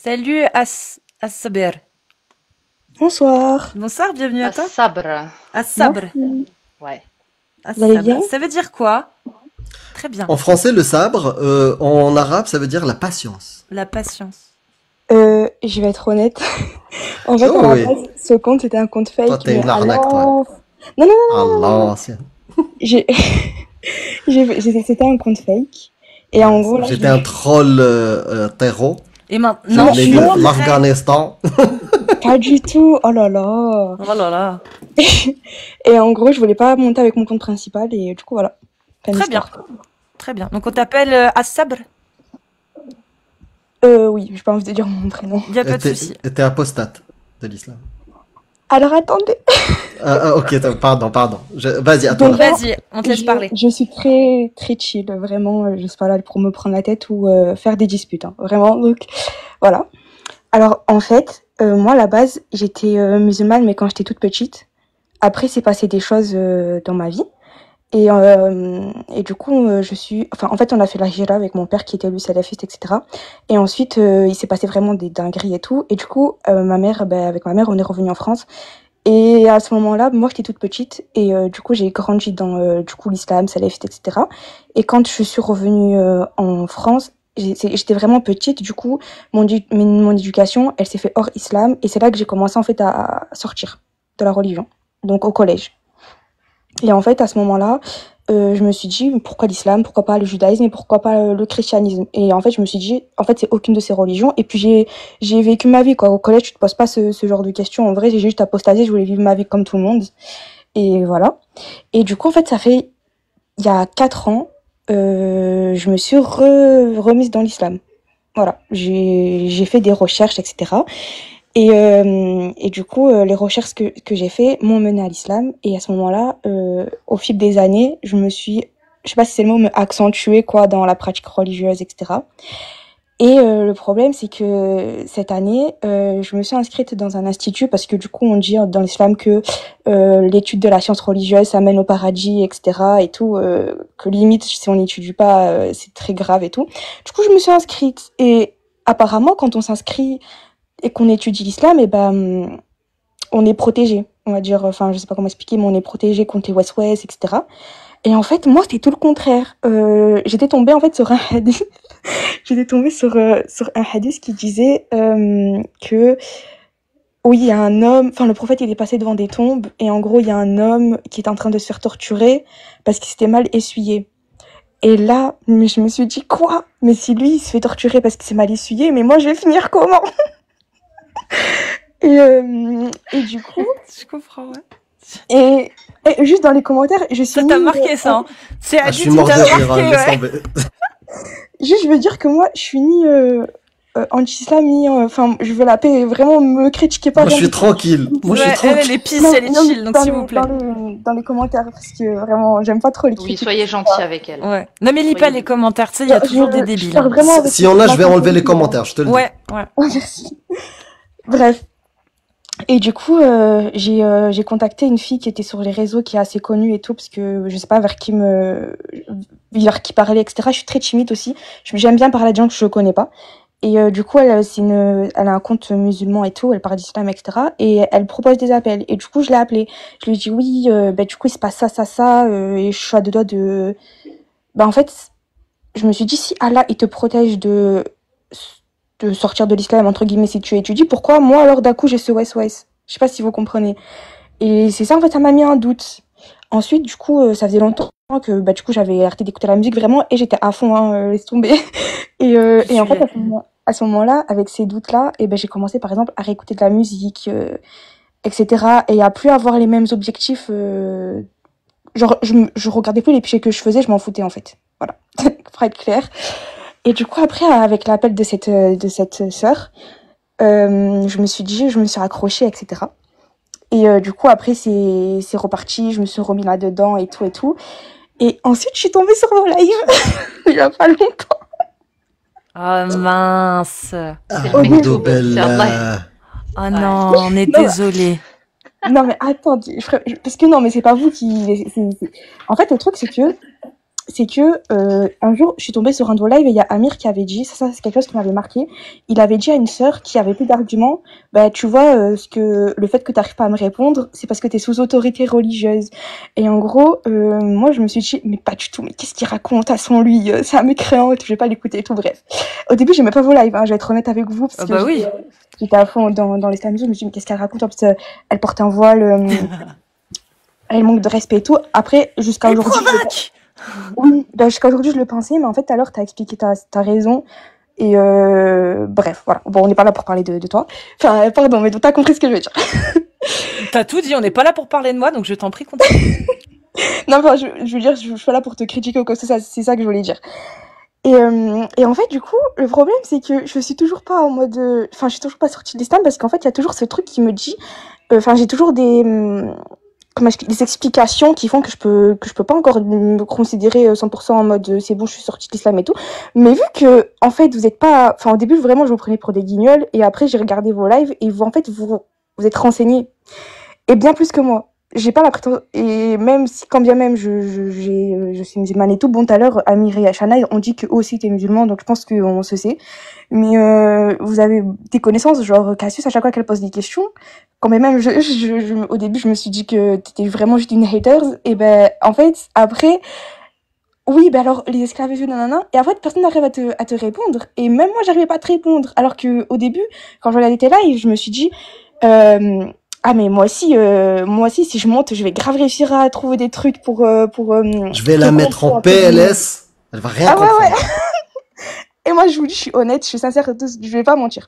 Salut As-Sabir. Bonsoir. Bonsoir, bienvenue à toi. As-sabr. As-Sabr. Merci. Ouais. Vous allez bien? Ça veut dire quoi? Très bien. En français, le sabre, en arabe, ça veut dire la patience. La patience. Je vais être honnête. En fait, Oh à la oui, base, ce compte c'était un compte toi fake, t'es mais une à arnaque, toi. l'en- Non, non, À l'ancienne. j'ai... c'était un compte fake. Et en gros, là, je J'étais l'ai... un troll terreau. Et Je maintenant, Non, venais je de non, suis très... l'Afghanistan. pas du tout. Oh là là. Oh là là. Et en gros, je voulais pas monter avec mon compte principal et du coup, voilà. Fin Très bien. d'histoire. Très bien. Donc on t'appelle As-Sabr? Oui, je peux pas envie de dire mon prénom. Il n'y a pas de souci. T'es apostate de l'islam. Alors, attendez. Ok, pardon. Vas-y, à toi. Donc, Vas-y, on te laisse parler. Je suis très très chill, vraiment. Je suis pas là pour me prendre la tête ou faire des disputes, hein, vraiment. Donc voilà. Alors en fait, moi à la base, j'étais musulmane, mais quand j'étais toute petite. Après, c'est passé des choses dans ma vie. Et du coup, enfin, en fait, on a fait la hijra avec mon père qui était lui salafiste, etc. Et ensuite, il s'est passé vraiment des dingueries et tout. Et du coup, avec ma mère, on est revenu en France. Et à ce moment-là, moi, j'étais toute petite et du coup, j'ai grandi dans du coup l'islam, salafiste, etc. Et quand je suis revenue en France, j'étais vraiment petite. Du coup, mon éducation, elle s'est fait hors islam et c'est là que j'ai commencé en fait à sortir de la religion, donc au collège. Et en fait, à ce moment-là, je me suis dit pourquoi l'islam, pourquoi pas le judaïsme et pourquoi pas le christianisme. Et en fait, je me suis dit en fait, c'est aucune de ces religions. Et puis j'ai vécu ma vie quoi. Au collège, tu te poses pas ce genre de questions. En vrai, j'ai juste apostasé, je voulais vivre ma vie comme tout le monde. Et voilà. Et du coup, en fait, ça fait il y a 4 ans, je me suis remise dans l'islam. Voilà, j'ai fait des recherches, etc. Et du coup, les recherches que j'ai fait m'ont mené à l'islam. Et à ce moment-là, au fil des années, je sais pas si c'est le mot, mais accentuée quoi dans la pratique religieuse, etc. Et le problème, c'est que cette année, je me suis inscrite dans un institut parce que du coup, on dit dans l'islam que l'étude de la science religieuse, ça mène au paradis, etc. Et tout, que limite, si on n'étudie pas, c'est très grave et tout. Du coup, je me suis inscrite. Et apparemment, quand on s'inscrit et qu'on étudie l'islam, et ben, on est protégé. On va dire, enfin, je sais pas comment expliquer, mais on est protégé contre les west-west, etc. Et en fait, moi, c'était tout le contraire. J'étais tombée en fait sur un hadith. J'étais tombée sur un hadith qui disait que oui, il y a un homme. Enfin, le prophète il est passé devant des tombes et en gros, il y a un homme qui est en train de se faire torturer parce qu'il s'était mal essuyé. Et là, mais je me suis dit quoi? Mais si lui il se fait torturer parce qu'il s'est mal essuyé, mais moi je vais finir comment? Et du coup, Je comprends, ouais. et, et juste dans les commentaires, je suis Ça t'a mis, marqué ça, hein. C'est Ah, je Adi suis qui mort de t'a rire, marqué, laisse ouais. tomber. juste je veux dire que moi je suis ni anti-islam ni enfin je veux la paix et vraiment me critiquez pas Moi, je dans suis les tranquille. Moi, je suis Ouais, elle est tranquille. peace, elle est chill, donc s'il vous plaît. dans les commentaires parce que vraiment j'aime pas trop les Oui, critiques. soyez gentils avec elle. Ouais. Ne me lis pas les commentaires, tu sais, il y a toujours des Je débiles, pars hein. vraiment avec Si on a, ma je vais enlever les sincérité, hein. commentaires, je te le dis. Ouais, ouais. Merci. Bref. Et du coup, j'ai contacté une fille qui était sur les réseaux, qui est assez connue et tout, parce que je sais pas vers qui parler, etc. Je suis très timide aussi. J'aime bien parler à des gens que je connais pas. Et du coup, elle a un compte musulman et tout, elle parle d'islam, etc. Et elle propose des appels. Et du coup, je l'ai appelée. Je lui ai dit oui, du coup, il se passe ça, et je suis à deux doigts de... en fait, je me suis dit, si Allah, il te protège de sortir de l'islam, entre guillemets, si tu étudies, pourquoi moi, alors, d'un coup, j'ai ce west-west? Je sais pas si vous comprenez. Et c'est ça, en fait, ça m'a mis un doute. Ensuite, du coup, ça faisait longtemps que, du coup, j'avais arrêté d'écouter la musique, vraiment, et j'étais à fond, hein, laisse tomber. Et en fait, à ce moment-là, avec ces doutes-là, et j'ai commencé, par exemple, à réécouter de la musique, etc. Et à plus avoir les mêmes objectifs, genre, je regardais plus les péchés que je faisais, je m'en foutais, en fait. Voilà. Pour être clair. Et du coup, après, avec l'appel de cette sœur, je me suis accrochée, etc. Et du coup, après, c'est reparti, je me suis remis là-dedans et tout et tout. Et ensuite, je suis tombée sur vos lives, il y a pas longtemps. Oh mince. Ahmadou Bellah. Oh non, on est Non, désolé. Non, mais attends, parce que non, mais c'est pas vous qui... En fait, le truc, c'est que c'est que un jour, je suis tombée sur un de vos lives et il y a Amir qui avait dit, ça c'est quelque chose qui m'avait marqué. Il avait dit à une sœur qui avait plus d'arguments, bah tu vois, le fait que t'arrives pas à me répondre, c'est parce que t'es sous autorité religieuse. Et en gros, moi je me suis dit, mais pas du tout, mais qu'est-ce qu'il raconte à son lui, c'est un mécréant, je vais pas l'écouter et tout, bref. Au début, j'aimais pas vos lives, hein, je vais être honnête avec vous, parce que oui. j'étais à fond dans l'islamisme, je me suis dit, mais qu'est-ce qu'elle raconte, en plus, elle porte un voile, elle manque de respect et tout. Après, jusqu'à aujourd'hui. Oui, bah, jusqu'à aujourd'hui, je le pensais, mais en fait, tout à l'heure, t'as expliqué ta raison. Et bref, voilà. Bon, on n'est pas là pour parler de toi. Enfin, pardon, mais t'as compris ce que je veux dire. T'as tout dit, on n'est pas là pour parler de moi, donc je t'en prie, continue. Non, enfin, je veux dire, je suis pas là pour te critiquer ou quoi que ce soit, c'est ça que je voulais dire. Et en fait, du coup, le problème, c'est que je suis toujours pas en mode... Enfin, je suis toujours pas sortie de l'islam parce qu'en fait, il y a toujours ce truc qui me dit... Enfin, j'ai toujours des explications qui font que je peux pas encore me considérer 100% en mode c'est bon, je suis sortie de l'islam et tout. Mais vu que en fait vous êtes pas, enfin au début vraiment je vous prenais pour des guignols et après j'ai regardé vos lives et vous en fait vous êtes renseignés et bien plus que moi. J'ai pas la prétention, et même si quand bien même je suis musulmane et tout, bon tout à l'heure Amir et Shana ont dit qu'eux aussi étaient musulmans, donc je pense qu'on se sait. Mais vous avez des connaissances, genre Cassius, à chaque fois qu'elle pose des questions, quand même au début je me suis dit que t'étais vraiment juste une hater, et ben en fait après oui ben alors les esclaves et tout nanana, et en fait personne n'arrive à te répondre, et même moi j'arrivais pas à te répondre, alors que au début quand je regardais tes lives je me suis dit ah mais moi aussi si je monte je vais grave réussir à trouver des trucs pour Je vais la mettre en PLS, elle va rien comprendre. Ouais. Et moi je vous dis je suis honnête, je suis sincère, je vais pas mentir.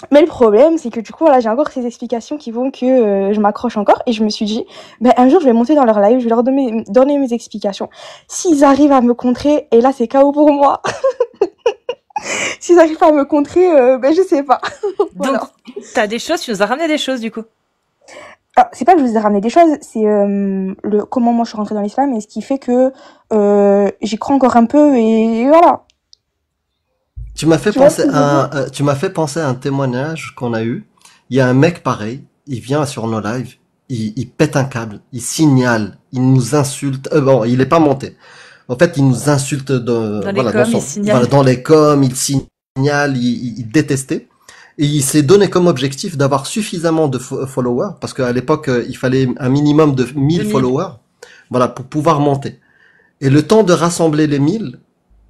Mais le problème, c'est que du coup, voilà, j'ai encore ces explications qui vont que je m'accroche encore. Et je me suis dit, ben, un jour, je vais monter dans leur live, je vais leur donner mes explications. S'ils arrivent à me contrer, et là, c'est KO pour moi. S'ils arrivent pas à me contrer, ben, je sais pas. Voilà. Donc, t'as des choses, tu nous as ramené des choses, du coup. Alors, c'est pas que je vous ai ramené des choses, c'est comment moi je suis rentrée dans l'islam, et ce qui fait que j'y crois encore un peu, et voilà. Tu m'as fait penser à un témoignage qu'on a eu. Il y a un mec pareil, il vient sur nos lives, il pète un câble, il signale, il nous insulte. Bon, il est pas monté. En fait, il nous insulte dans les coms, il signale, il détestait. Et il s'est donné comme objectif d'avoir suffisamment de followers, parce qu'à l'époque, il fallait un minimum de 1000 followers, voilà, pour pouvoir monter. Et le temps de rassembler les 1000,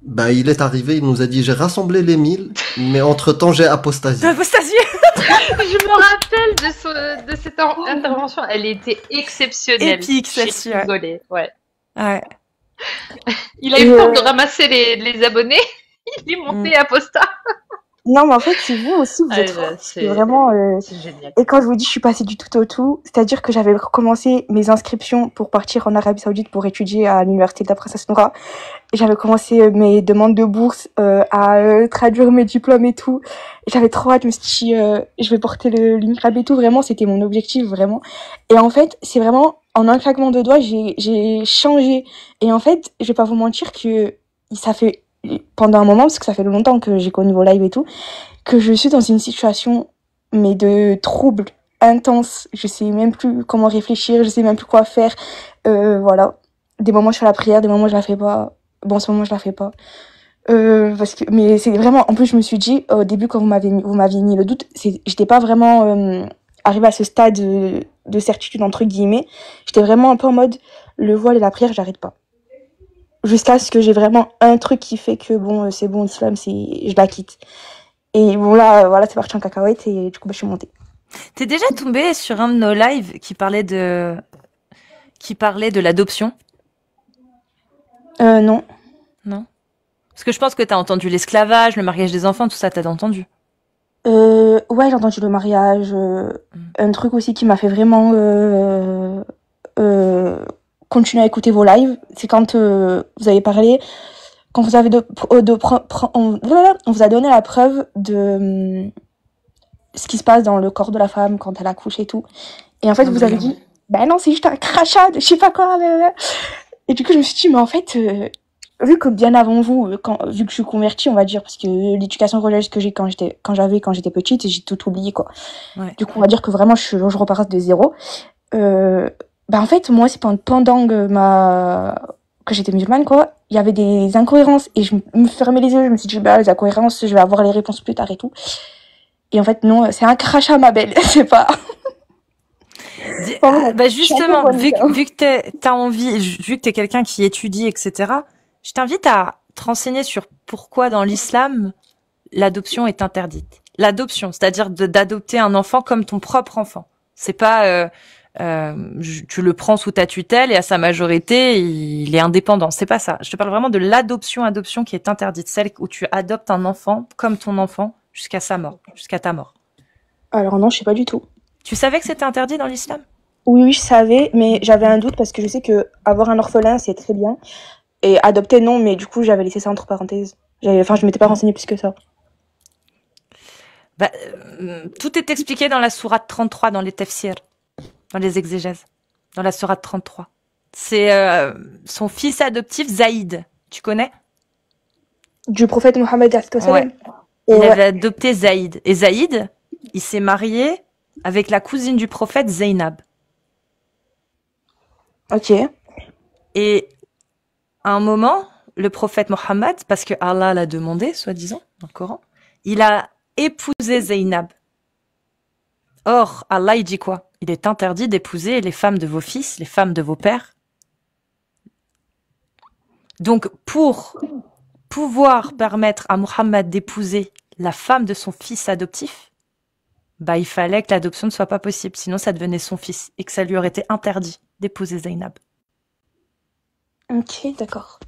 bah, il est arrivé, il nous a dit, j'ai rassemblé les 1000, mais entre-temps, j'ai apostasié. Apostasié. Je me rappelle de cette intervention, elle était exceptionnelle. Épique, celle-ci. J'ai rigolé, ouais. Ouais. Il a eu le temps de ramasser les abonnés, il est monté apostat. Non, mais en fait, c'est vous aussi, vous êtes fort. C'est vraiment... C'est génial. Et quand je vous dis je suis passée du tout au tout, c'est-à-dire que j'avais commencé mes inscriptions pour partir en Arabie Saoudite pour étudier à l'université de la Princesse Noura. J'avais commencé mes demandes de bourse, à traduire mes diplômes et tout. J'avais trop hâte, je me suis dit, je vais porter le niqab et tout. Vraiment, c'était mon objectif, vraiment. Et en fait, c'est vraiment, en un claquement de doigts, j'ai changé. Et en fait, je vais pas vous mentir que ça fait... pendant un moment, parce que ça fait longtemps que j'ai connu vos lives et tout, que je suis dans une situation, mais de trouble intense. Je sais même plus comment réfléchir, je sais même plus quoi faire. Voilà. Des moments je fais la prière, des moments je la fais pas. Bon, en ce moment je la fais pas. Parce que, mais c'est vraiment, en plus je me suis dit, au début quand vous m'aviez mis le doute, j'étais pas vraiment arrivée à ce stade de certitude entre guillemets. J'étais vraiment un peu en mode, le voile et la prière, j'arrête pas. Jusqu'à ce que j'ai vraiment un truc qui fait que bon c'est bon, l'islam je la quitte. Et bon là voilà, c'est parti en cacahuète et du coup je suis montée. T'es déjà tombée sur un de nos lives qui parlait de l'adoption? Non. Parce que je pense que t'as entendu l'esclavage, le mariage des enfants, tout ça, t'as entendu? Ouais, j'ai entendu le mariage, un truc aussi qui m'a fait vraiment continuer à écouter vos lives, c'est quand vous avez parlé, quand vous avez on vous a donné la preuve de ce qui se passe dans le corps de la femme quand elle accouche et tout. Et en fait, vous avez dit, ben non, c'est juste un crachat de je sais pas quoi. Et du coup, je me suis dit, mais en fait, vu que bien avant vous, vu que je suis convertie, on va dire, parce que l'éducation religieuse que j'ai quand j'étais petite, j'ai tout oublié, quoi. Ouais. Du coup, on va dire que vraiment, je repars de zéro. En fait, moi, c'est pendant quand j'étais musulmane, quoi, il y avait des incohérences et je me fermais les yeux, je me suis dit, bah, les incohérences, je vais avoir les réponses plus tard et tout. Et en fait, non, c'est un crachat, ma belle, c'est pas. Bah justement, vu que t'as envie, vu que t'es quelqu'un qui étudie, etc., je t'invite à te renseigner sur pourquoi dans l'islam, l'adoption est interdite. L'adoption, c'est-à-dire d'adopter un enfant comme ton propre enfant. C'est pas tu le prends sous ta tutelle et à sa majorité, il est indépendant. C'est pas ça. Je te parle vraiment de l'adoption qui est interdite, celle où tu adoptes un enfant comme ton enfant jusqu'à sa mort, jusqu'à ta mort. Alors non, je sais pas du tout. Tu savais que c'était interdit dans l'islam? Oui, je savais, mais j'avais un doute parce que je sais que avoir un orphelin, c'est très bien. Et adopter, non, mais du coup, j'avais laissé ça entre parenthèses. Je m'étais pas renseignée plus que ça. Bah, tout est expliqué dans la sourate 33, dans les tafsirs, dans les exégèses, dans la sourate 33. C'est son fils adoptif, Zaïd. Tu connais? Du prophète Mohammed. Ouais. Il avait adopté Zaïd. Et Zaïd, il s'est marié avec la cousine du prophète, Zainab. Ok. Et à un moment, le prophète Mohammed, parce que Allah l'a demandé, soi-disant, dans le Coran, il a épousé Zainab. Or, Allah, il dit quoi? Il est interdit d'épouser les femmes de vos fils, les femmes de vos pères. Donc, pour pouvoir permettre à Mohammed d'épouser la femme de son fils adoptif, bah, il fallait que l'adoption ne soit pas possible, sinon ça devenait son fils, et que ça lui aurait été interdit d'épouser Zainab. Ok, d'accord.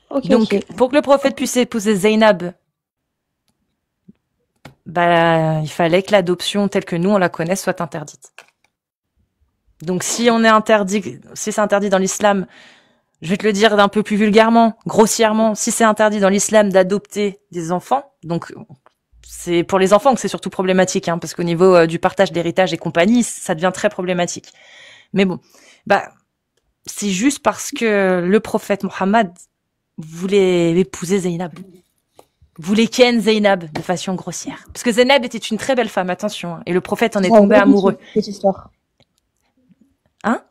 Okay, donc, pour que le prophète puisse épouser Zainab, bah, il fallait que l'adoption telle que nous on la connaît soit interdite. Donc, si c'est interdit dans l'islam, je vais te le dire d'un peu plus vulgairement, grossièrement, si c'est interdit dans l'islam d'adopter des enfants, donc c'est pour les enfants que c'est surtout problématique, hein, parce qu'au niveau du partage d'héritage et compagnie, ça devient très problématique. Mais bon, bah c'est juste parce que le prophète Mohammed voulait épouser Zainab, voulait ken Zainab de façon grossière, parce que Zainab était une très belle femme, attention, hein, et le prophète en est tombé amoureux. Cette histoire. Hein?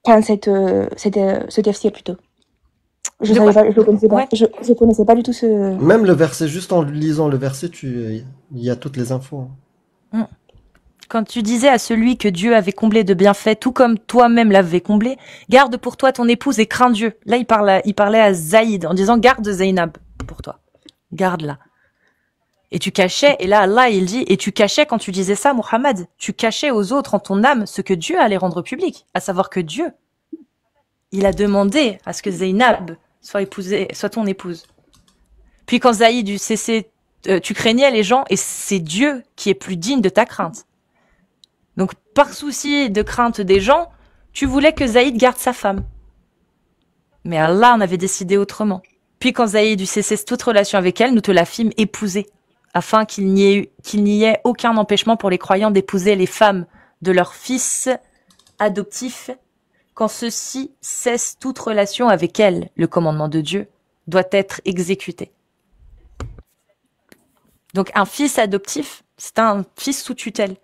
Enfin, ce tafsir plutôt. Je le connaissais pas. Ouais. Je connaissais pas du tout ce. Même le verset, juste en lisant le verset, il y a toutes les infos. Quand tu disais à celui que Dieu avait comblé de bienfaits, tout comme toi-même l'avais comblé, garde pour toi ton épouse et crains Dieu. Là, il parlait à Zaïd en disant garde Zainab pour toi. Garde-la. Et tu cachais, et là, Allah, il dit, et tu cachais quand tu disais ça, Mohammed, tu cachais aux autres en ton âme ce que Dieu allait rendre public, à savoir que Dieu, il a demandé à ce que Zainab soit ton épouse. Puis quand Zaïd eut cessé, tu craignais les gens, et c'est Dieu qui est plus digne de ta crainte. Donc, par souci de crainte des gens, tu voulais que Zaïd garde sa femme. Mais Allah en avait décidé autrement. Puis quand Zaïd eut cessé toute relation avec elle, nous te la fîmes épouser, afin qu'il n'y ait aucun empêchement pour les croyants d'épouser les femmes de leurs fils adoptifs, quand ceux-ci cessent toute relation avec elles. Le commandement de Dieu doit être exécuté. Donc un fils adoptif, c'est un fils sous tutelle.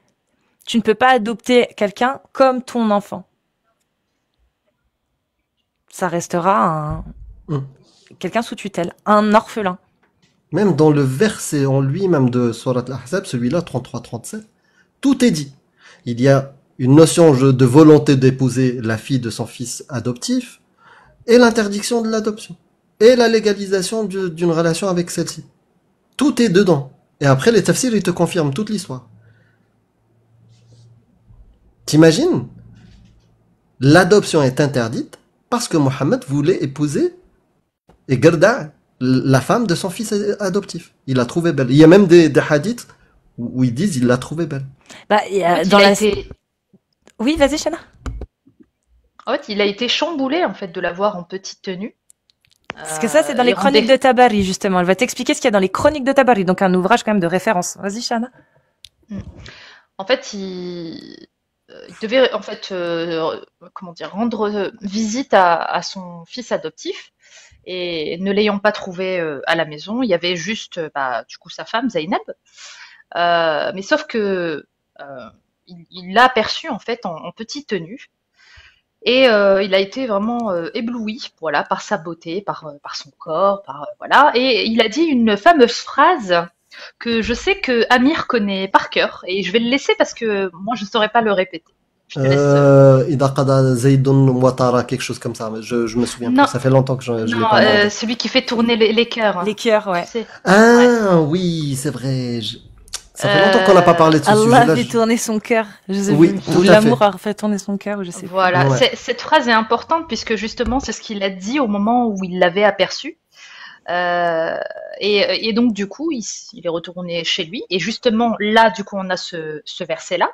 Tu ne peux pas adopter quelqu'un comme ton enfant. Ça restera quelqu'un sous tutelle, un orphelin. Même dans le verset en lui-même de Surat Al-Ahzab, celui-là, 33-37, tout est dit. Il y a une notion de volonté d'épouser la fille de son fils adoptif, et l'interdiction de l'adoption, et la légalisation d'une relation avec celle-ci. Tout est dedans. Et après, les tafsirs, ils te confirment toute l'histoire. T'imagines? L'adoption est interdite parce que Mohammed voulait épouser et garder la femme de son fils adoptif. Il l'a trouvée belle. Il y a même des hadiths où ils disent il l'a trouvée belle. Bah, Oui, vas-y, Chana. En fait, il a été chamboulé en fait de la voir en petite tenue. Parce que ça, c'est dans les chroniques de Tabari, justement. Elle va t'expliquer ce qu'il y a dans les chroniques de Tabari, donc un ouvrage quand même de référence. Vas-y, Chana. En fait, il devait en fait rendre visite à son fils adoptif, et ne l'ayant pas trouvé à la maison, il y avait juste du coup sa femme Zainab, mais sauf que il l'a aperçue en fait en petite tenue, Et il a été vraiment ébloui, voilà, par sa beauté, par son corps, voilà. Et il a dit une fameuse phrase que je sais que Amir connaît par cœur, et je vais le laisser parce que moi je saurais pas le répéter. Je te laisse. Ida qada Zaydun Ouattara, quelque chose comme ça, mais je me souviens Non, plus. Ça fait longtemps que je l'ai non, pas regardé. celui qui fait tourner les cœurs, Les cœurs, ouais. tu sais. Ouais. Ah oui, c'est vrai. Ça fait longtemps qu'on n'a pas parlé de ce Allah sujet-là. fait tourner son cœur. Je sais Oui, plus. tout Ou à l'amour fait. a fait tourner son cœur, ou je sais plus. Voilà, Ouais. cette phrase est importante puisque justement c'est ce qu'il a dit au moment où il l'avait aperçu. Euh, et donc du coup il est retourné chez lui et justement là du coup on a ce verset-là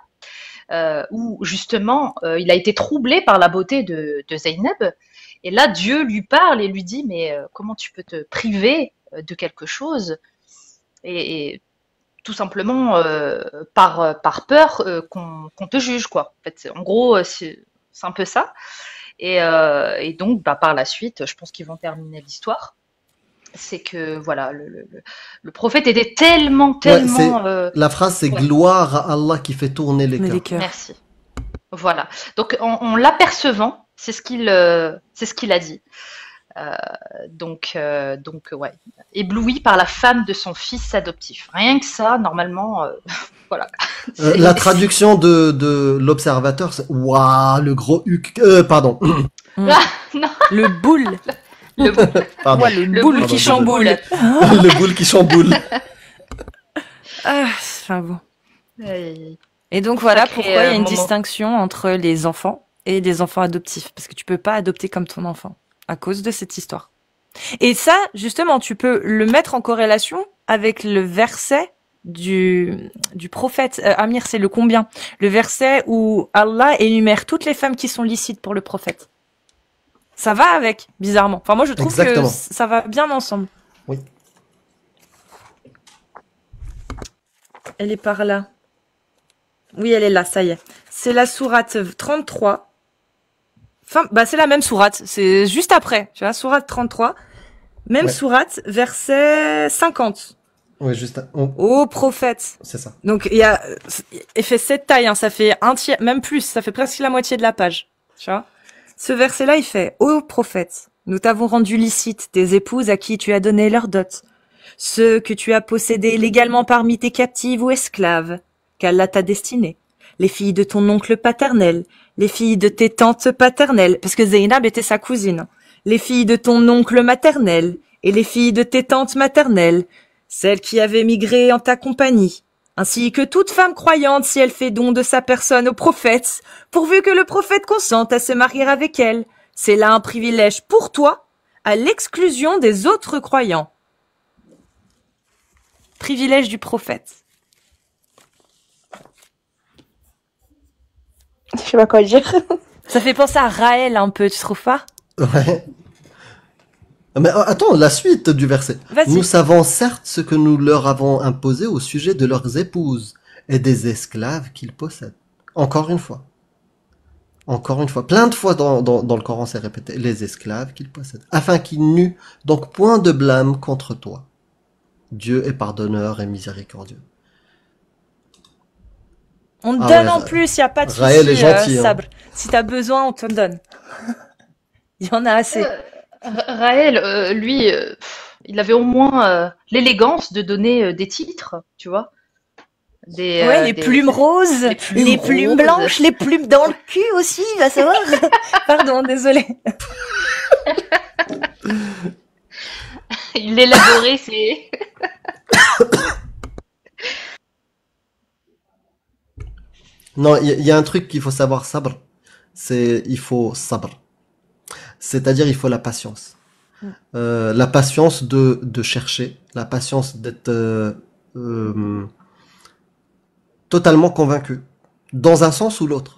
où justement il a été troublé par la beauté de Zeynep et là Dieu lui parle et lui dit mais comment tu peux te priver de quelque chose et tout simplement par peur qu'on te juge quoi. En fait, en gros c'est un peu ça et donc bah, par la suite je pense qu'ils vont terminer l'histoire. C'est que voilà, le prophète était tellement, Ouais, c'est tellement. la phrase, c'est Ouais, gloire à Allah qui fait tourner les Mais les cœurs. cœurs. merci. Voilà. Donc en l'apercevant, c'est ce qu'il a dit. Euh, donc ouais, ébloui par la femme de son fils adoptif. Rien que ça, normalement, voilà. La C'est traduction de l'observateur, c'est waouh, le gros huc. Pardon, Mm. ah, non, Le boule. le pardon, Ouais, le le boule boule qui qui chamboule. le boule qui chamboule. Ah, enfin bon. chamboule. Et donc voilà Sacré pourquoi il y a une moment. distinction entre les enfants et les enfants adoptifs. Parce que tu peux pas adopter comme ton enfant à cause de cette histoire. Et ça, justement, tu peux le mettre en corrélation avec le verset du prophète. Amir, c'est le combien? Le verset où Allah énumère toutes les femmes qui sont licites pour le prophète. Ça va avec, bizarrement. Enfin, moi, je trouve que Exactement. ça va bien ensemble. Oui. Elle est par là. Oui, elle est là, ça y est. C'est la sourate 33. Enfin, bah, c'est la même sourate. C'est juste après. Tu vois, sourate 33. Même Ouais. sourate, verset 50. Oui, juste. Ô prophète. C'est ça. Donc, il fait cette taille, hein, ça fait un tiers, même plus, ça fait presque la moitié de la page. Tu vois? Ce verset-là, il fait, ô prophète, nous t'avons rendu licite tes épouses à qui tu as donné leur dot, ceux que tu as possédés légalement parmi tes captives ou esclaves, qu'Allah t'a destiné, les filles de ton oncle paternel, les filles de tes tantes paternelles, parce que Zaynab était sa cousine, les filles de ton oncle maternel, et les filles de tes tantes maternelles, celles qui avaient migré en ta compagnie, ainsi que toute femme croyante si elle fait don de sa personne au prophète, pourvu que le prophète consente à se marier avec elle. C'est là un privilège pour toi, à l'exclusion des autres croyants. Privilège du prophète. Je sais pas quoi dire. Ça fait penser à Raël un peu, tu trouves pas? Ouais. Mais attends, la suite du verset. Vas-y. Nous savons certes ce que nous leur avons imposé au sujet de leurs épouses et des esclaves qu'ils possèdent. Encore une fois. Encore une fois. Plein de fois dans le Coran c'est répété. Les esclaves qu'ils possèdent. Afin qu'ils n'eût donc point de blâme contre toi. Dieu est pardonneur et miséricordieux. On te Ah donne ouais, en plus, y a pas de souci, Raël est gentil, hein. Sabre. Si t'as besoin, on te donne. Il y en a assez. Raël, lui, il avait au moins l'élégance de donner des titres, tu vois. Ouais, les plumes roses, les plumes roses. blanches, les plumes dans le cul aussi, va savoir. Pardon, désolé. Il élaborait ses. Non, il y a un truc qu'il faut savoir, sabr. Il faut sabr. C'est-à-dire, il faut la patience. La patience de chercher, la patience d'être totalement convaincu, dans un sens ou l'autre.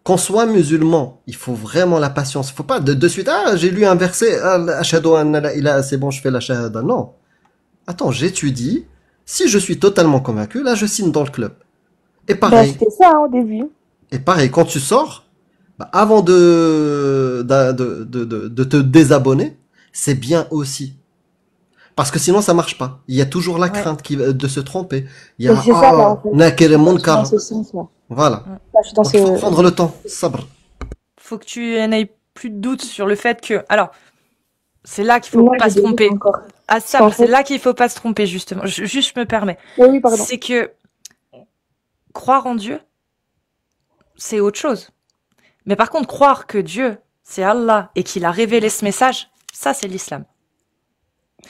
Qu'on soit musulman, il faut vraiment la patience. Il faut pas de suite, ah, j'ai lu un verset, ashhadu anna la ilaha, c'est bon, je fais la shahada. Non. Attends, j'étudie. Si je suis totalement convaincu, là, je signe dans le club. Et Bah, pareil. c'était ça, hein, au début. Et pareil, quand tu sors, bah, avant de te désabonner, c'est bien aussi. Parce que sinon, ça marche pas. Il y a toujours la crainte de se tromper. Il y a, Mais c'est ça, là, en fait. nakir Je suis munkar. dans ce sens, là. Voilà. Là, je suis dans Donc, il faut ce... prendre le temps. Sabr. faut que tu n'aies plus de doute sur le fait que... Alors, c'est là qu'il faut Moi, pas j'ai se des doutes tromper. encore. Ah, ça, En c'est fait, là qu'il faut pas se tromper, justement. Juste, je me permets. oui, pardon. C'est que croire en Dieu, c'est autre chose. Mais par contre, croire que Dieu, c'est Allah et qu'il a révélé ce message, ça, c'est l'islam.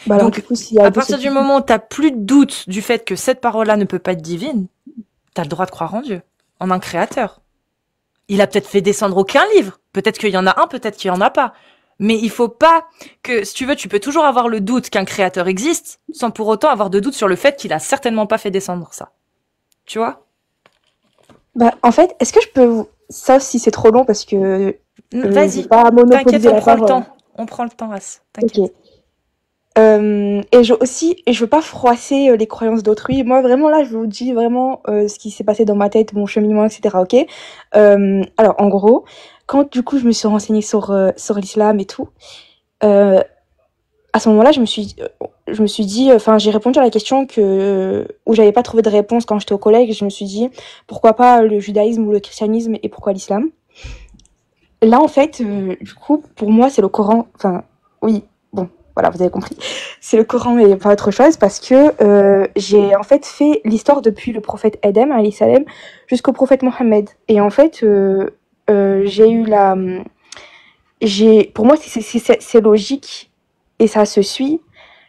Bah alors, Donc, du coup, s'il y a à de partir ce du moment où tu n'as plus de doute du fait que cette parole-là ne peut pas être divine, tu as le droit de croire en Dieu, en un créateur. Il a peut-être fait descendre aucun livre. Peut-être qu'il y en a un, peut-être qu'il y en a pas. Mais il faut pas que, si tu veux, tu peux toujours avoir le doute qu'un créateur existe, sans pour autant avoir de doute sur le fait qu'il a certainement pas fait descendre ça. Tu vois? Bah, en fait, est-ce que je peux ça si c'est trop long parce que je vais Vas-y, pas t'inquiète, monopoliser on la prend le parole. temps. On prend le temps, As. T'inquiète. Ok. Et je veux pas froisser les croyances d'autrui. Moi, vraiment, là, je vous dis vraiment ce qui s'est passé dans ma tête, mon cheminement, etc. Ok. Alors, en gros, quand du coup, je me suis renseignée sur l'islam et tout, euh, à ce moment-là, je me suis dit, enfin, j'ai répondu à la question où j'avais pas trouvé de réponse quand j'étais au collège. Je me suis dit, pourquoi pas le judaïsme ou le christianisme et pourquoi l'islam? Là, en fait, du coup, pour moi, c'est le Coran. Enfin, oui, bon, voilà, vous avez compris. C'est le Coran et pas autre chose parce que j'ai en fait fait l'histoire depuis le prophète Adam, alayhi salam, jusqu'au prophète Mohammed. Et en fait, j'ai eu pour moi, c'est logique et ça se suit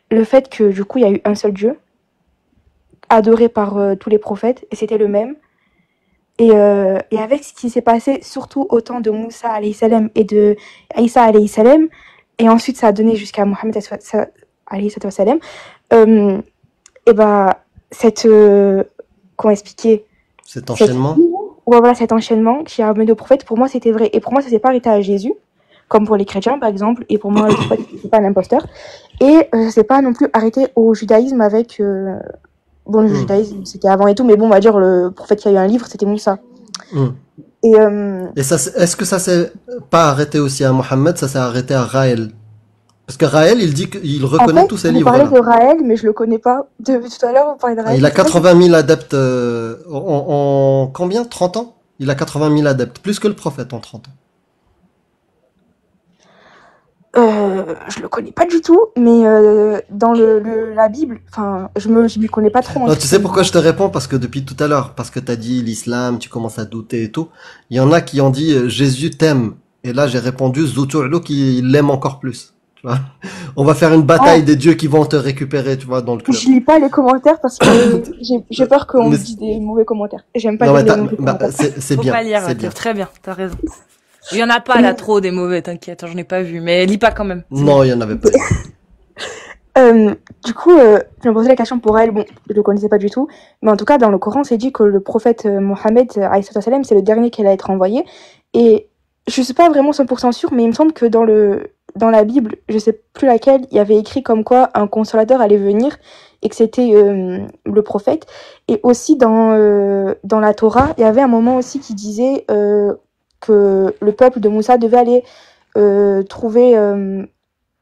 le fait que du coup, il y a eu un seul Dieu, adoré par tous les prophètes, et c'était le même. Et avec ce qui s'est passé, surtout au temps de Moussa alayhi salam et de Isa alayhi salam, et ensuite ça a donné jusqu'à Mohammed alayhi salam, et bah, comment expliquer? Cet enchaînement? Ouais, voilà, cet enchaînement qui a amené au prophète, pour moi c'était vrai. Et pour moi, ça s'est pas arrêté à Jésus, comme pour les chrétiens par exemple, et pour moi, le prophète, c'est pas un imposteur. Et ça s'est pas non plus arrêté au judaïsme avec. Bon, le judaïsme, c'était avant et tout, mais bon, on va dire, le prophète qui a eu un livre, c'était Moussa. Et ça, est-ce que ça s'est pas arrêté aussi à Mohammed, ça s'est arrêté à Raël? Parce que Raël, il dit qu'il reconnaît tous ces livres-là. Vous parlez de Raël, mais je le connais pas. Depuis tout à l'heure, vous parlez de Raël. Il a 80 000 adeptes en combien? 30 ans? Il a 80 000 adeptes, plus que le prophète en 30 ans. Je le connais pas du tout, mais dans la Bible, enfin, je m'y connais pas trop. Non, tu sais pourquoi je te réponds? Parce que depuis tout à l'heure, parce que t'as dit l'islam, tu commences à douter et tout. Il y en a qui ont dit Jésus t'aime. Et là, j'ai répondu Zoutourlou qui l'aime encore plus. Tu vois? On va faire une bataille des dieux qui vont te récupérer, tu vois, dans le club. Je lis pas les commentaires parce que j'ai peur qu'on me dise des mauvais commentaires. J'aime pas lire les mauvais commentaires. C'est bien. Faut pas lire, c'est bien. très bien, t'as raison. Il y en a pas là trop des mauvais, t'inquiète, j'en ai pas vu, mais lis pas quand même. Non, il y en avait pas. Du coup, je me posais la question pour elle. Bon, je le connaissais pas du tout, mais en tout cas, dans le Coran, c'est dit que le prophète Mohammed, alayhi salam, c'est le dernier qui allait être envoyé. Et je suis pas vraiment 100% sûre, mais il me semble que dans la Bible, je sais plus laquelle, il y avait écrit comme quoi un consolateur allait venir et que c'était le prophète. Et aussi dans la Torah, il y avait un moment aussi qui disait que le peuple de Moussa devait aller trouver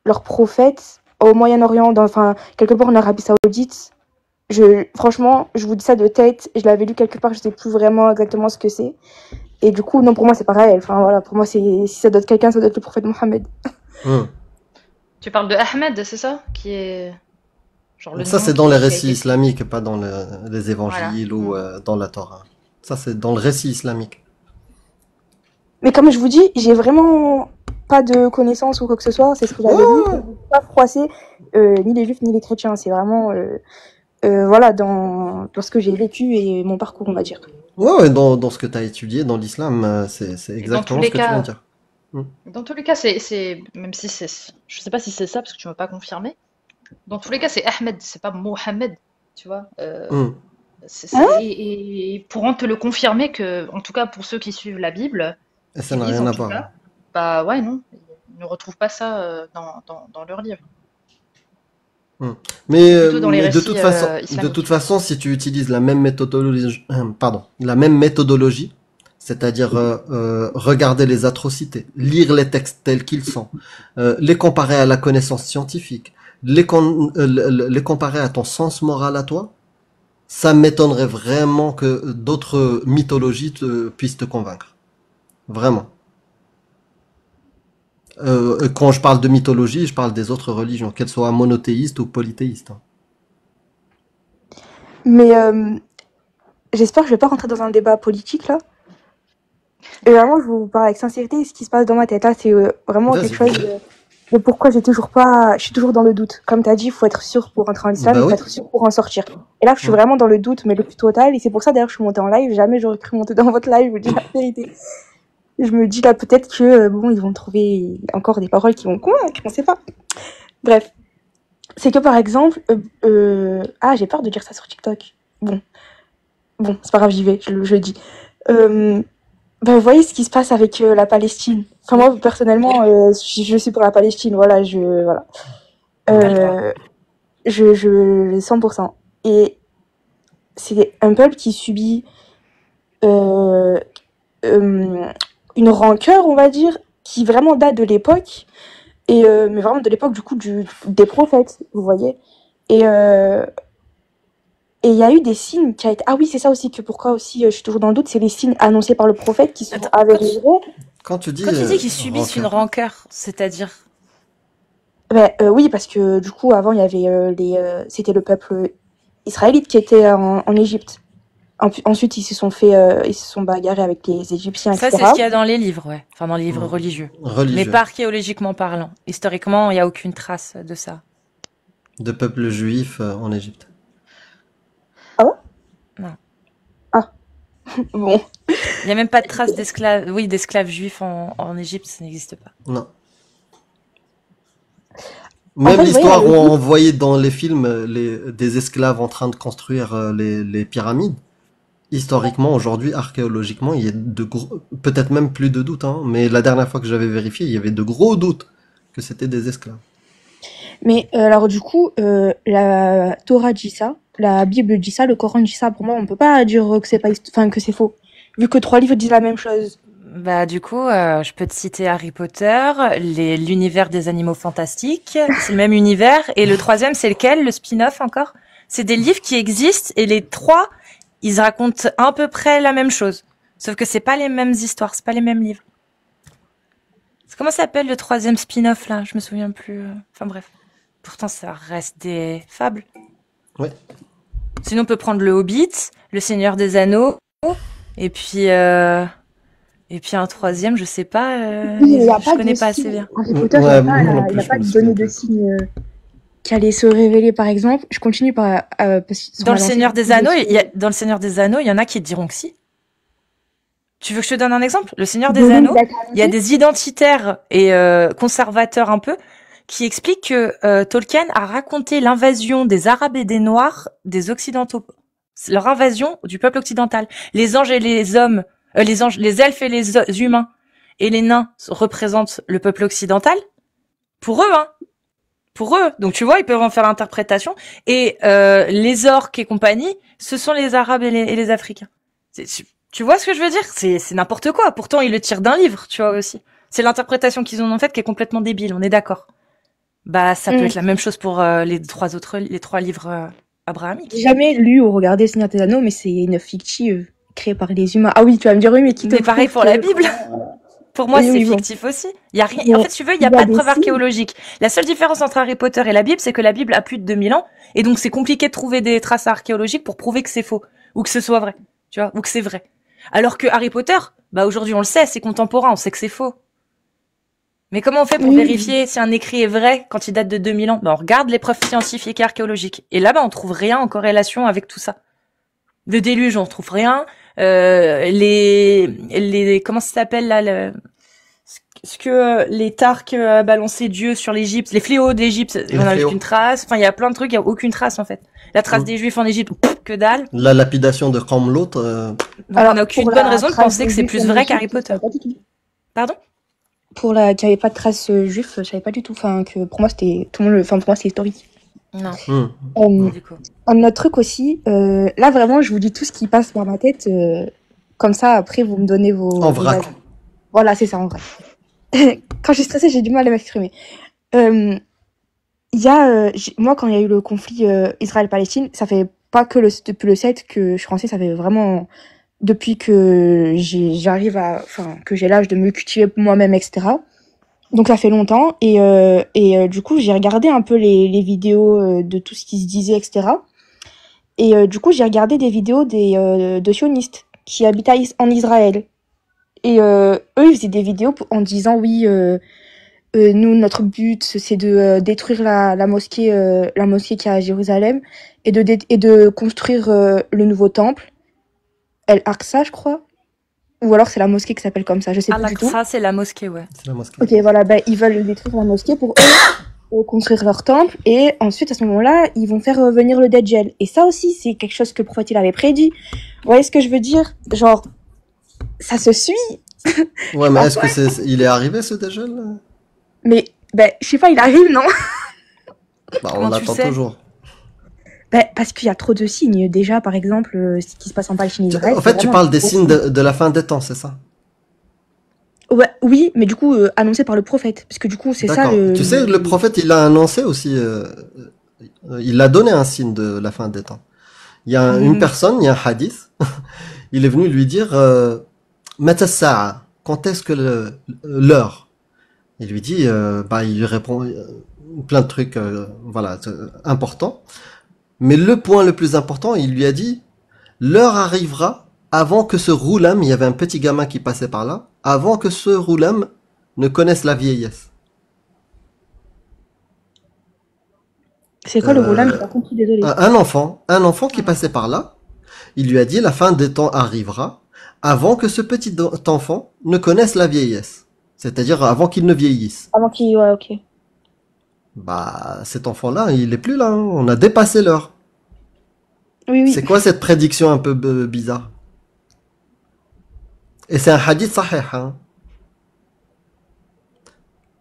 leur prophète au Moyen-Orient, enfin quelque part en Arabie Saoudite. Franchement, je vous dis ça de tête, je l'avais lu quelque part, je sais plus vraiment exactement ce que c'est. Et du coup, non, pour moi, c'est pareil. Enfin, voilà, pour moi, si ça doit être quelqu'un, ça doit être le prophète Mohammed. Tu parles de Ahmed, c'est ça? Qui est... genre le ça, nom c'est dans les qui a récits été- islamiques, pas dans les évangiles ou dans la Torah. Ça, c'est dans le récit islamique. Mais comme je vous dis, j'ai vraiment pas de connaissances ou quoi que ce soit. C'est ce que j'avais lu. Je ne veux pas froisser ni les juifs ni les chrétiens. C'est vraiment voilà, dans ce que j'ai vécu et mon parcours, on va dire. Ouais, dans ce que tu as étudié, dans l'islam, c'est exactement ce que tu viens de dire. Dans tous les cas, c'est même si c'est, je sais pas si c'est ça parce que tu m'as pas confirmé. Dans tous les cas, c'est Ahmed, c'est pas Mohamed, tu vois. Et pourront te le confirmer que, en tout cas pour ceux qui suivent la Bible, Et ça ils n'a disent rien en à tout voir. cas, bah ouais, non, ils ne retrouvent pas ça dans leur livre. Mais, Plutôt dans les mais récits de islamiques. toute façon, si tu utilises la même méthodologie, la même méthodologie, c'est-à-dire regarder les atrocités, lire les textes tels qu'ils sont, les comparer à la connaissance scientifique, les comparer à ton sens moral à toi, ça m'étonnerait vraiment que d'autres mythologies puissent te convaincre. Vraiment. Quand je parle de mythologie, je parle des autres religions, qu'elles soient monothéistes ou polythéistes. Hein. Mais j'espère que je vais pas rentrer dans un débat politique là. Et vraiment, je vous parle avec sincérité ce qui se passe dans ma tête. Là, c'est vraiment Vas-y. quelque chose de pourquoi je suis toujours dans le doute. Comme tu as dit, il faut être sûr pour rentrer en islam, Bah il faut oui. être sûr pour en sortir. Et là, je suis vraiment dans le doute, mais le plus total. Et c'est pour ça, d'ailleurs, je suis montée en live. Jamais j'aurais cru monter dans votre live, je vous dis la vérité. Et je me dis là, peut-être que, bon, ils vont trouver encore des paroles qui vont convaincre, on sait pas. Bref. C'est que, par exemple, j'ai peur de dire ça sur TikTok. Bon, c'est pas grave, j'y vais, je le dis. Vous voyez ce qui se passe avec la Palestine. Enfin, moi, personnellement, je suis pour la Palestine. Voilà, voilà. Je 100%. Et c'est un peuple qui subit une rancœur, on va dire, qui vraiment date de l'époque, et mais vraiment de l'époque du coup des prophètes, vous voyez. Et il y a eu des signes qui a été... Ah oui, c'est ça aussi, que pourquoi aussi je suis toujours dans le doute, c'est les signes annoncés par le prophète qui sont avérés. Quand tu dis qu'ils subissent une rancœur, c'est-à-dire oui, parce que du coup, avant, il y avait c'était le peuple israélite qui était en Égypte. Ensuite, ils se sont bagarrés avec les Égyptiens, ça, etc. c'est ce qu'il y a dans les livres, ouais. Enfin, dans les livres religieux. Mais pas archéologiquement parlant. Historiquement, il n'y a aucune trace de ça. De peuple juif en Égypte. Ah ouais? Non. Ah. Bon. Il n'y a même pas de trace d'esclaves juifs en Égypte, ça n'existe pas. Non. Même l'histoire où on voyait dans les films des esclaves en train de construire les pyramides. Historiquement, aujourd'hui, archéologiquement, il y a peut-être même plus de doutes, hein, mais la dernière fois que j'avais vérifié, il y avait de gros doutes que c'était des esclaves. Mais alors du coup, la Torah dit ça, la Bible dit ça, le Coran dit ça. Pour moi, on peut pas dire que c'est pas, que c'est faux, vu que 3 livres disent la même chose. Bah du coup, je peux te citer Harry Potter, l'univers des animaux fantastiques, c'est le même univers. Et le 3e, c'est lequel? Le spin-off encore? C'est des livres qui existent et les 3, ils racontent à peu près la même chose. Sauf que c'est pas les mêmes histoires, c'est pas les mêmes livres. Comment ça s'appelle le 3e spin-off là? Je me souviens plus. Enfin bref. Pourtant, ça reste des fables. Ouais. Sinon, on peut prendre le Hobbit, le Seigneur des Anneaux, et puis un 3e, je sais pas. Je connais pas assez bien. Harry Potter, il n'y a pas de données de signes qui allaient se révéler, par exemple. Je continue par. Dans le Seigneur des Anneaux, il y en a qui diront que si. Tu veux que je te donne un exemple? Le Seigneur des Anneaux, il y a des identitaires et conservateurs un peu qui expliquent que Tolkien a raconté l'invasion des Arabes et des Noirs des Occidentaux. Leur invasion du peuple occidental. Les anges et les hommes, les elfes et les humains et les nains représentent le peuple occidental. Pour eux, hein. Pour eux. Donc tu vois, ils peuvent en faire l'interprétation. Et les orques et compagnie, ce sont les Arabes et les Africains. Tu vois ce que je veux dire? C'est n'importe quoi. Pourtant, ils le tirent d'un livre, tu vois aussi. C'est l'interprétation qu'ils en ont faite qui est complètement débile, on est d'accord. Bah, ça peut être la même chose pour les 3 livres abrahamiques. J'ai jamais lu ou regardé Seigneur des Anneaux, mais c'est une fictive créée par les humains. Ah oui, tu vas me dire oui, mais qui te Mais pareil pour la Bible. Pour moi, c'est fictif aussi. Il y a rien. En fait, tu veux, il y a pas de preuve archéologique. La seule différence entre Harry Potter et la Bible, c'est que la Bible a plus de 2000 ans, et donc c'est compliqué de trouver des traces archéologiques pour prouver que c'est faux ou que ce soit vrai, tu vois, ou que c'est vrai. Alors que Harry Potter, bah aujourd'hui on le sait, c'est contemporain, on sait que c'est faux. Mais comment on fait pour vérifier si un écrit est vrai quand il date de 2000 ans? Bah on regarde les preuves scientifiques et archéologiques. Et là, bah on trouve rien en corrélation avec tout ça. Le déluge, on trouve rien. Comment ça s'appelle là, ce que les Tarques a balancé Dieu sur l'Égypte, les fléaux d'Égypte, on n'a aucune trace. Enfin, il y a plein de trucs, il y a aucune trace en fait. La trace des Juifs en Égypte, que dalle. La lapidation de Kamlot. Alors, on n'a aucune bonne raison de penser que c'est plus vrai qu'Harry Potter. Pardon? Pour qu'il n'y avait pas de traces juifs, je savais pas du tout. Enfin, que pour moi c'était pour moi c'est historique. Non. Du coup. Un autre truc aussi, là vraiment, je vous dis tout ce qui passe par ma tête. Comme ça, après, vous me donnez vos. En vrac. Voilà, c'est ça, en vrai. Quand je suis stressée, j'ai du mal à m'exprimer. Moi, quand il y a eu le conflit Israël-Palestine, ça fait pas que depuis le 7 que je suis française, ça fait vraiment depuis que que j'ai l'âge de me cultiver moi-même, etc. Donc ça fait longtemps du coup j'ai regardé un peu les vidéos de tout ce qui se disait, etc. Du coup j'ai regardé des vidéos de sionistes qui habitent en Israël. Eux ils faisaient des vidéos en disant oui, nous notre but c'est de détruire la mosquée qu'il y a à Jérusalem et de construire le nouveau temple El Aqsa, je crois. Ou alors c'est la mosquée qui s'appelle comme ça, je sais plus du tout. Al-Aqsa, c'est la mosquée, ouais. C'est la mosquée. Ok, voilà, ils veulent détruire la mosquée pour construire leur temple, et ensuite à ce moment-là, ils vont faire venir le Dajjal. Et ça aussi, c'est quelque chose que le prophète il avait prédit. Vous voyez ce que je veux dire? Genre, ça se suit. Ouais, mais est-ce que il est arrivé ce Dajjal là? Mais, je sais pas, il arrive, non? Bah, on l'attend toujours. Parce qu'il y a trop de signes. Déjà, par exemple, ce qui se passe en Palestine et Israël. En fait, tu parles des signes de la fin des temps, c'est ça? Ouais, oui, mais du coup, annoncé par le prophète. Parce que du coup, c'est ça Tu sais, le prophète, il a annoncé aussi, il a donné un signe de la fin des temps. Il y a une personne, il y a un hadith, il est venu lui dire, Mata sa'a, quand est-ce que l'heure? Il lui dit, il lui répond plein de trucs, voilà, importants. Mais le point le plus important, il lui a dit, l'heure arrivera avant que ce roulam, il y avait un petit gamin qui passait par là, avant que ce roulam ne connaisse la vieillesse. C'est quoi le roulam? J'ai pas compris, désolé. Un enfant qui passait par là, il lui a dit, la fin des temps arrivera avant que ce petit enfant ne connaisse la vieillesse. C'est-à-dire avant qu'il ne vieillisse. Avant qu'il, ouais, ok. Cet enfant-là, il est plus là, hein. On a dépassé l'heure. Oui. C'est quoi cette prédiction un peu bizarre? Et c'est un hadith sahih, hein.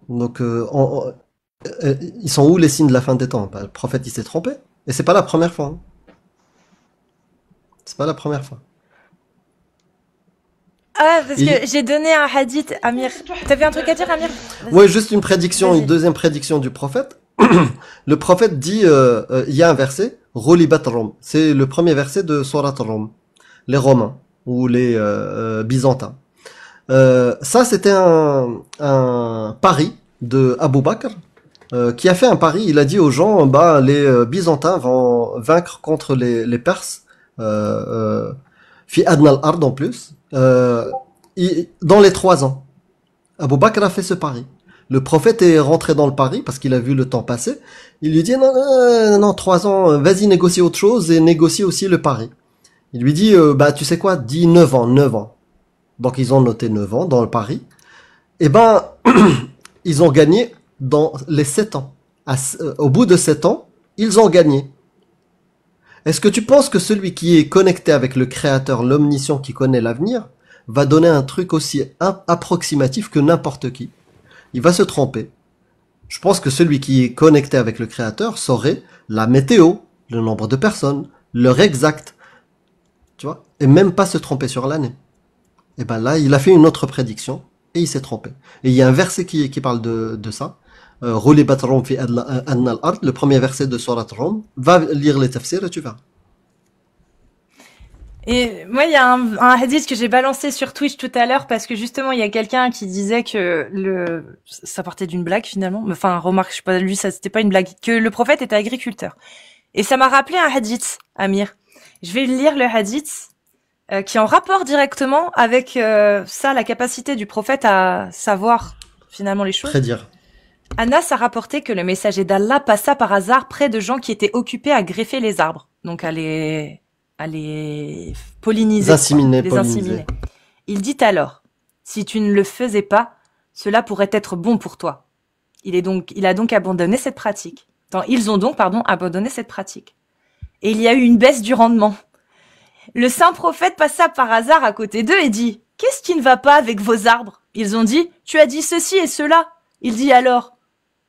Donc, ils sont où les signes de la fin des temps? Le prophète, il s'est trompé. Et c'est pas la première fois, hein. C'est pas la première fois. Ah, parce que j'ai donné un hadith, Amir. T'avais un truc à dire, Amir? Ouais, juste une prédiction, une deuxième prédiction du prophète. Le prophète dit, il y a un verset, Roulibat Rom. C'est le premier verset de Surat Rom. Les Romains, ou les Byzantins. Ça, c'était un pari de Abu Bakr, qui a fait un pari. Il a dit aux gens, les Byzantins vont vaincre contre les Perses, fi adna al-ard en plus, dans les 3 ans. Abu Bakr a fait ce pari. Le prophète est rentré dans le pari parce qu'il a vu le temps passer. Il lui dit non, 3 ans, vas-y négocie autre chose et négocie aussi le pari. Il lui dit tu sais quoi, dis 9 ans. Donc ils ont noté 9 ans dans le pari. Et ils ont gagné dans les 7 ans. Au bout de 7 ans, ils ont gagné. Est-ce que tu penses que celui qui est connecté avec le Créateur, l'Omniscient qui connaît l'avenir, va donner un truc aussi approximatif que n'importe qui? Il va se tromper. Je pense que celui qui est connecté avec le Créateur saurait la météo, le nombre de personnes, l'heure exacte, tu vois, et même pas se tromper sur l'année. Et là, il a fait une autre prédiction et il s'est trompé. Et il y a un verset qui parle de ça. Roulibat Rom fi adna al-ard, le premier verset de Surat Rom. Va lire les tafsirs et tu verras. Et moi, il y a un hadith que j'ai balancé sur Twitch tout à l'heure parce que justement, il y a quelqu'un qui disait que ça partait d'une blague finalement. Enfin, remarque, je sais pas, lui, ça c'était pas une blague. Que le prophète était agriculteur. Et ça m'a rappelé un hadith, Amir. Je vais lire le hadith qui est en rapport directement avec la capacité du prophète à savoir finalement les choses. Prédire. Anas a rapporté que le messager d'Allah passa par hasard près de gens qui étaient occupés à greffer les arbres, donc à les polliniser, les inséminer. Il dit alors, si tu ne le faisais pas, cela pourrait être bon pour toi. Il a donc abandonné cette pratique. Ils ont donc abandonné cette pratique. Et il y a eu une baisse du rendement. Le saint prophète passa par hasard à côté d'eux et dit, qu'est-ce qui ne va pas avec vos arbres? Ils ont dit, tu as dit ceci et cela. Il dit alors,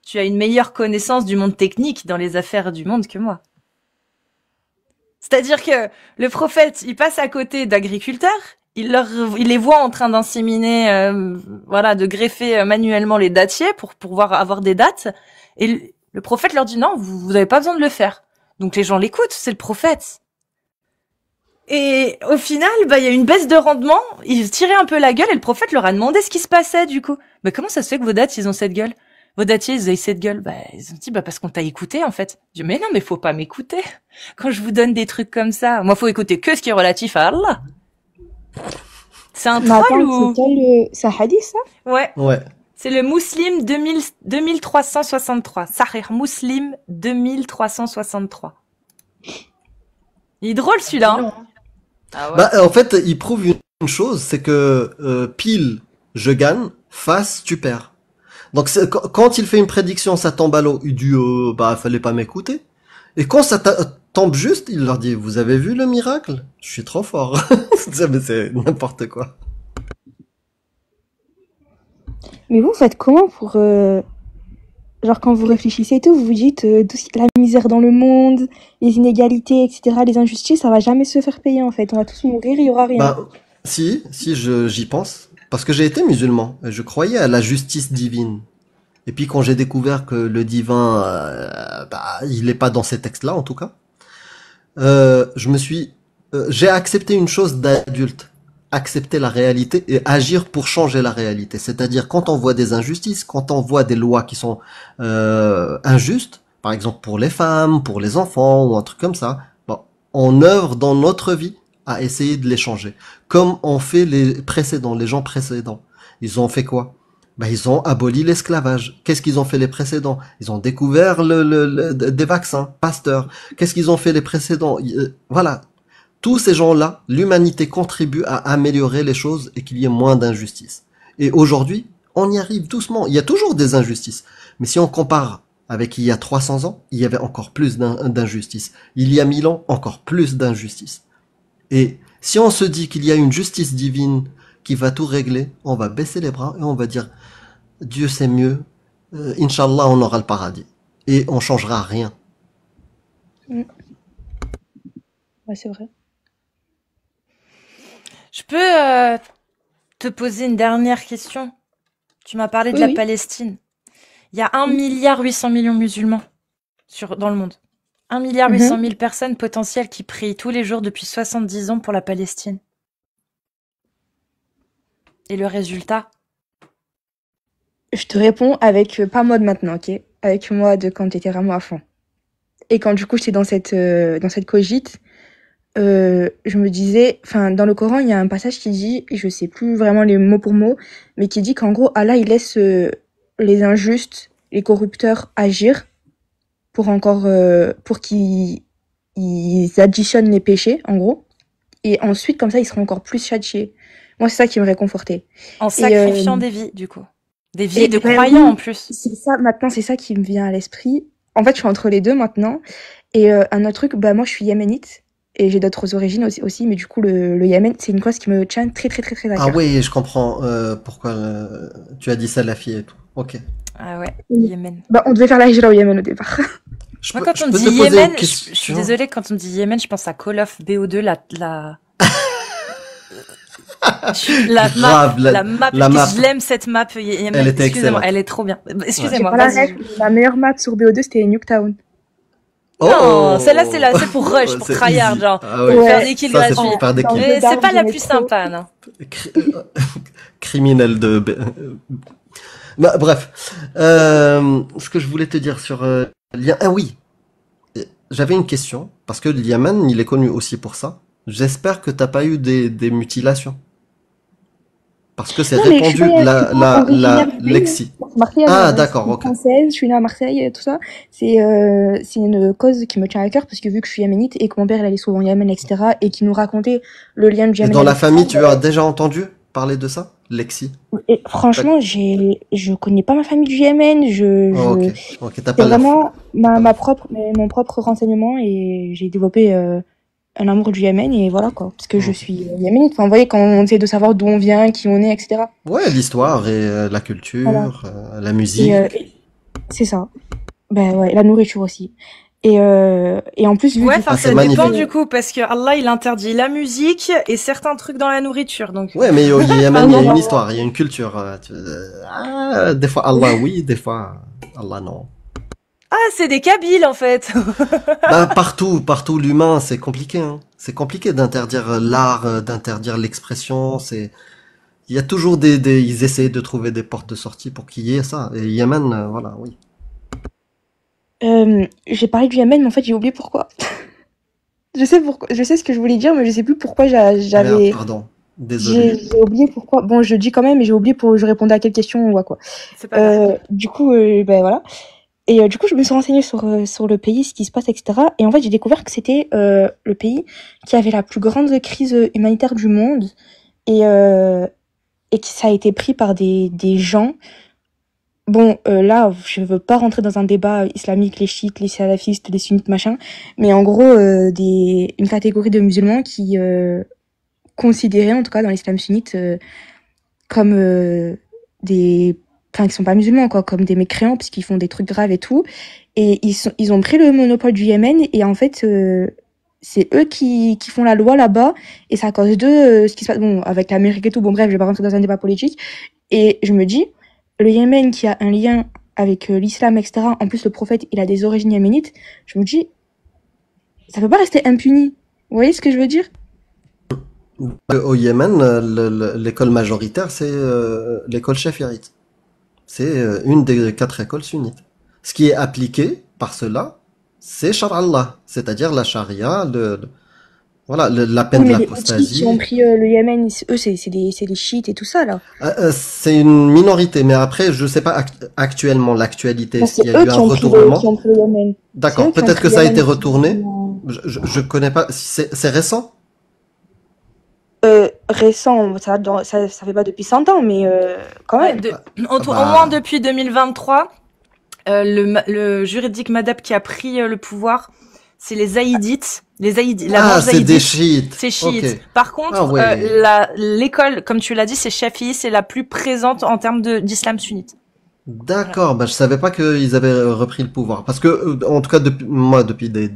tu as une meilleure connaissance du monde technique dans les affaires du monde que moi. C'est-à-dire que le prophète, il passe à côté d'agriculteurs, il les voit en train d'inséminer, de greffer manuellement les dattiers pour pouvoir avoir des dattes. Et le prophète leur dit non, vous n'avez pas besoin de le faire. Donc les gens l'écoutent, c'est le prophète. Et au final, il y a eu une baisse de rendement, ils se tiraient un peu la gueule et le prophète leur a demandé ce qui se passait du coup. Comment ça se fait que vos dates, ils ont cette gueule? Vos datiers, ils ont cette gueule. Ils ont dit, parce qu'on t'a écouté en fait. Je dis, mais non, mais faut pas m'écouter. Quand je vous donne des trucs comme ça, moi faut écouter que ce qui est relatif à Allah. C'est un troll ou... C'est un hadith, ça? Ouais. Ouais. C'est le Muslim 2363. Sahih Muslim 2363. Il est drôle celui-là. Hein. Ah ouais. En fait, il prouve une chose, c'est que pile, je gagne, face, tu perds. Donc quand il fait une prédiction, ça tombe à l'eau, il dit fallait pas m'écouter. Et quand ça tombe juste, il leur dit, vous avez vu le miracle? Je suis trop fort. Mais c'est n'importe quoi. Mais vous faites comment pour... Genre quand vous réfléchissez et tout, vous vous dites la misère dans le monde, les inégalités, etc., les injustices, ça va jamais se faire payer en fait. On va tous mourir, il y aura rien. Si, j'y pense. Parce que j'ai été musulman. Je croyais à la justice divine. Et puis quand j'ai découvert que le divin, il est pas dans ces textes-là en tout cas, j'ai accepté une chose d'adulte. Accepter la réalité et agir pour changer la réalité. C'est-à-dire quand on voit des injustices, quand on voit des lois qui sont injustes, par exemple pour les femmes, pour les enfants ou un truc comme ça, on œuvre dans notre vie à essayer de les changer. Comme ont fait les gens précédents. Ils ont fait quoi? Ils ont aboli l'esclavage. Qu'est-ce qu'ils ont fait les précédents? Ils ont découvert des vaccins, Pasteur. Qu'est-ce qu'ils ont fait les précédents? Voilà. Tous ces gens-là, l'humanité contribue à améliorer les choses et qu'il y ait moins d'injustices. Et aujourd'hui, on y arrive doucement. Il y a toujours des injustices. Mais si on compare avec il y a 300 ans, il y avait encore plus d'injustices. Il y a 1000 ans, encore plus d'injustices. Et si on se dit qu'il y a une justice divine qui va tout régler, on va baisser les bras et on va dire Dieu c'est mieux, Inch'Allah on aura le paradis. Et on changera rien. Ouais, c'est vrai. Je peux te poser une dernière question? Tu m'as parlé de la Palestine. Il y a 1,8 milliard de musulmans dans le monde. 1,8 milliard de personnes potentielles qui prient tous les jours depuis 70 ans pour la Palestine. Et le résultat? Je te réponds avec, pas moi de maintenant, ok? Avec moi de quand j'étais vraiment à fond. Et quand du coup j'étais dans cette cogite, je me disais, dans le Coran, il y a un passage qui dit, je sais plus vraiment les mots pour mots, mais qui dit qu'en gros, Allah, il laisse les injustes, les corrupteurs agir pour qu'ils additionnent les péchés, en gros. Et ensuite, comme ça, ils seront encore plus châtiés. Moi, c'est ça qui me réconfortait. En sacrifiant des vies, du coup. Des vies de croyants, en plus. C'est ça, maintenant, c'est ça qui me vient à l'esprit. En fait, je suis entre les deux, maintenant. Et un autre truc, moi, je suis yéménite. Et j'ai d'autres origines aussi, mais du coup, le Yémen, c'est une cause qui me tient très, très, très, très à cœur. Ah oui, je comprends pourquoi tu as dit ça, la fille et tout. Ok. Ah ouais, Yémen. On devait faire la hijra au Yémen au départ. Moi, quand on me dit Yémen, je suis désolée, quand on me dit Yémen, je pense à Call of BO2, la map, je l'aime cette map Yémen. Elle était excellente. Elle est trop bien. Excusez-moi. La meilleure map sur BO2, c'était Nuketown. Non, celle-là, c'est pour rush, pour tryhard, genre. Pour faire des kills gratuits. Mais c'est pas la plus sympa, non. Criminel de... bref. Ce que je voulais te dire sur oui. J'avais une question, parce que le Yémen, il est connu aussi pour ça. J'espère que t'as pas eu des mutilations. Parce que c'est répandu, la lexie. Ah, d'accord, ok. Française, je suis née à Marseille, tout ça. C'est une cause qui me tient à cœur, parce que vu que je suis yéménite et que mon père, il allait souvent au Yémen, etc., et qui nous racontait le lien du Yémen. Et dans la famille, tu as déjà entendu parler de ça? Lexie? Et franchement, je connais pas ma famille du Yémen, ok, t'as pas vraiment mon propre renseignement, et j'ai développé, un amour du Yémen, et voilà quoi, parce que je suis yéménite. Vous voyez, quand on essaie de savoir d'où on vient, qui on est, etc. Ouais, l'histoire et la culture, voilà. La musique. C'est ça. Ouais, la nourriture aussi. Et en plus, ça dépend du coup, parce que Allah, il interdit la musique et certains trucs dans la nourriture, donc. Ouais, mais au Yémen, il y a une histoire, il y a une culture. Des fois Allah oui, des fois Allah non. Ah, c'est des Kabyles, en fait. Ben, partout, l'humain, c'est compliqué, hein. C'est compliqué d'interdire l'art, d'interdire l'expression. Il y a toujours ils essayent de trouver des portes de sortie pour qu'il y ait ça. Et Yémen, voilà, oui. J'ai parlé du Yémen, mais en fait, j'ai oublié pourquoi. Je sais pourquoi, je sais ce que je voulais dire, mais je sais plus pourquoi Merde, j'avais, pardon. Désolé. j'ai oublié pourquoi. Bon, je le dis quand même, mais j'ai oublié pour, je répondais à quelle question ou à quoi. C'est pas grave. Du coup, ben voilà. Et du coup, je me suis renseignée sur le pays, ce qui se passe, etc. Et en fait, j'ai découvert que c'était le pays qui avait la plus grande crise humanitaire du monde et, et que ça a été pris par des gens. Bon, là, je veux pas rentrer dans un débat islamique, les chiites, les salafistes, les sunnites, machin, mais en gros, une catégorie de musulmans qui considéraient, en tout cas dans l'islam sunnite, comme enfin, qui sont pas musulmans, quoi, comme des mécréants, puisqu'ils font des trucs graves et tout. Et ils ont pris le monopole du Yémen, et en fait, c'est eux qui font la loi là-bas, et c'est à cause d'eux, ce qui se passe, bon, avec l'Amérique et tout, bon, bref, je vais pas rentrer dans un débat politique. Et je me dis, le Yémen qui a un lien avec l'islam, etc., en plus, le prophète, il a des origines yéménites, je me dis, ça peut pas rester impuni. Vous voyez ce que je veux dire? Au Yémen, l'école majoritaire, c'est l'école chafirite. C'est une des 4 écoles sunnites. Ce qui est appliqué par cela, c'est Shar'Allah, c'est-à-dire la charia, voilà, la peine Oui, de mais les chiites qui ont l'apostasie. pris le Yémen, eux, c'est des chiites et tout ça, là. C'est une minorité, mais après, je sais pas actuellement l'actualité. Non, Est-ce qu'il y c'est a eux eu un qui ont retournement? pris le Yémen. C'est eux D'accord, qui ont peut-être pris que le ça a été Yémen. retourné. Je connais pas. C'est récent? Récent, ça fait pas depuis 100 ans, mais quand Ouais, même. au Bah, moins depuis 2023, le juridique Madhab qui a pris le pouvoir, c'est les Zaïdites. La branche c'est des zaïdite, chiites. c'est Ok. chiite. Par Ah contre, ouais. l'école, comme tu l'as dit, c'est Shafi'i, c'est la plus présente en termes d'islam sunnite. Voilà. D'accord, bah je savais pas qu'ils avaient repris le pouvoir. Parce que, en tout cas, moi, depuis des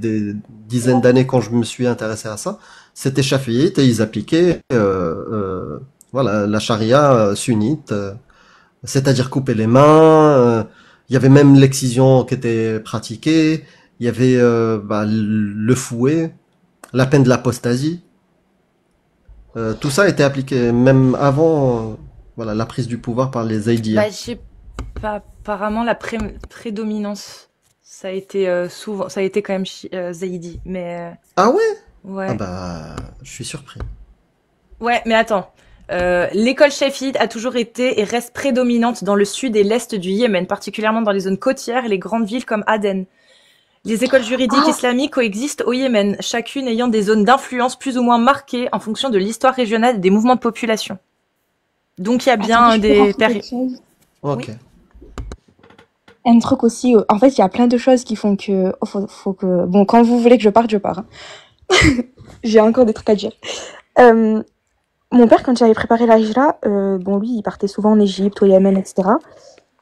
dizaines d'années, quand je me suis intéressé à ça, c'était chaféite et ils appliquaient, voilà, la charia sunnite, c'est-à-dire couper les mains. Il y avait même l'excision qui était pratiquée. Il y avait bah, le fouet, la peine de l'apostasie. Tout ça était appliqué même avant, voilà, la prise du pouvoir par les Bah, Zaïdiyas. j'ai pas, apparemment la prédominance, ça a été souvent, ça a été quand même zaïdi, mais Ah ouais? Ah ouais. bah, je suis surpris. Ouais, mais attends. L'école chafide a toujours été et reste prédominante dans le sud et l'est du Yémen, particulièrement dans les zones côtières et les grandes villes comme Aden. Les écoles juridiques Ah, islamiques coexistent au Yémen, chacune ayant des zones d'influence plus ou moins marquées en fonction de l'histoire régionale et des mouvements de population. Donc il y a attendez, bien je peux des rajouter périodes. quelque chose? Oui. Ok. Un truc aussi, en fait, il y a plein de choses qui font que, faut que, bon, quand vous voulez que je parte, je pars, hein. J'ai encore des trucs à dire. Euh, Mon père, quand j'avais préparé la hijra, bon, lui, il partait souvent en Égypte, au Yémen, etc.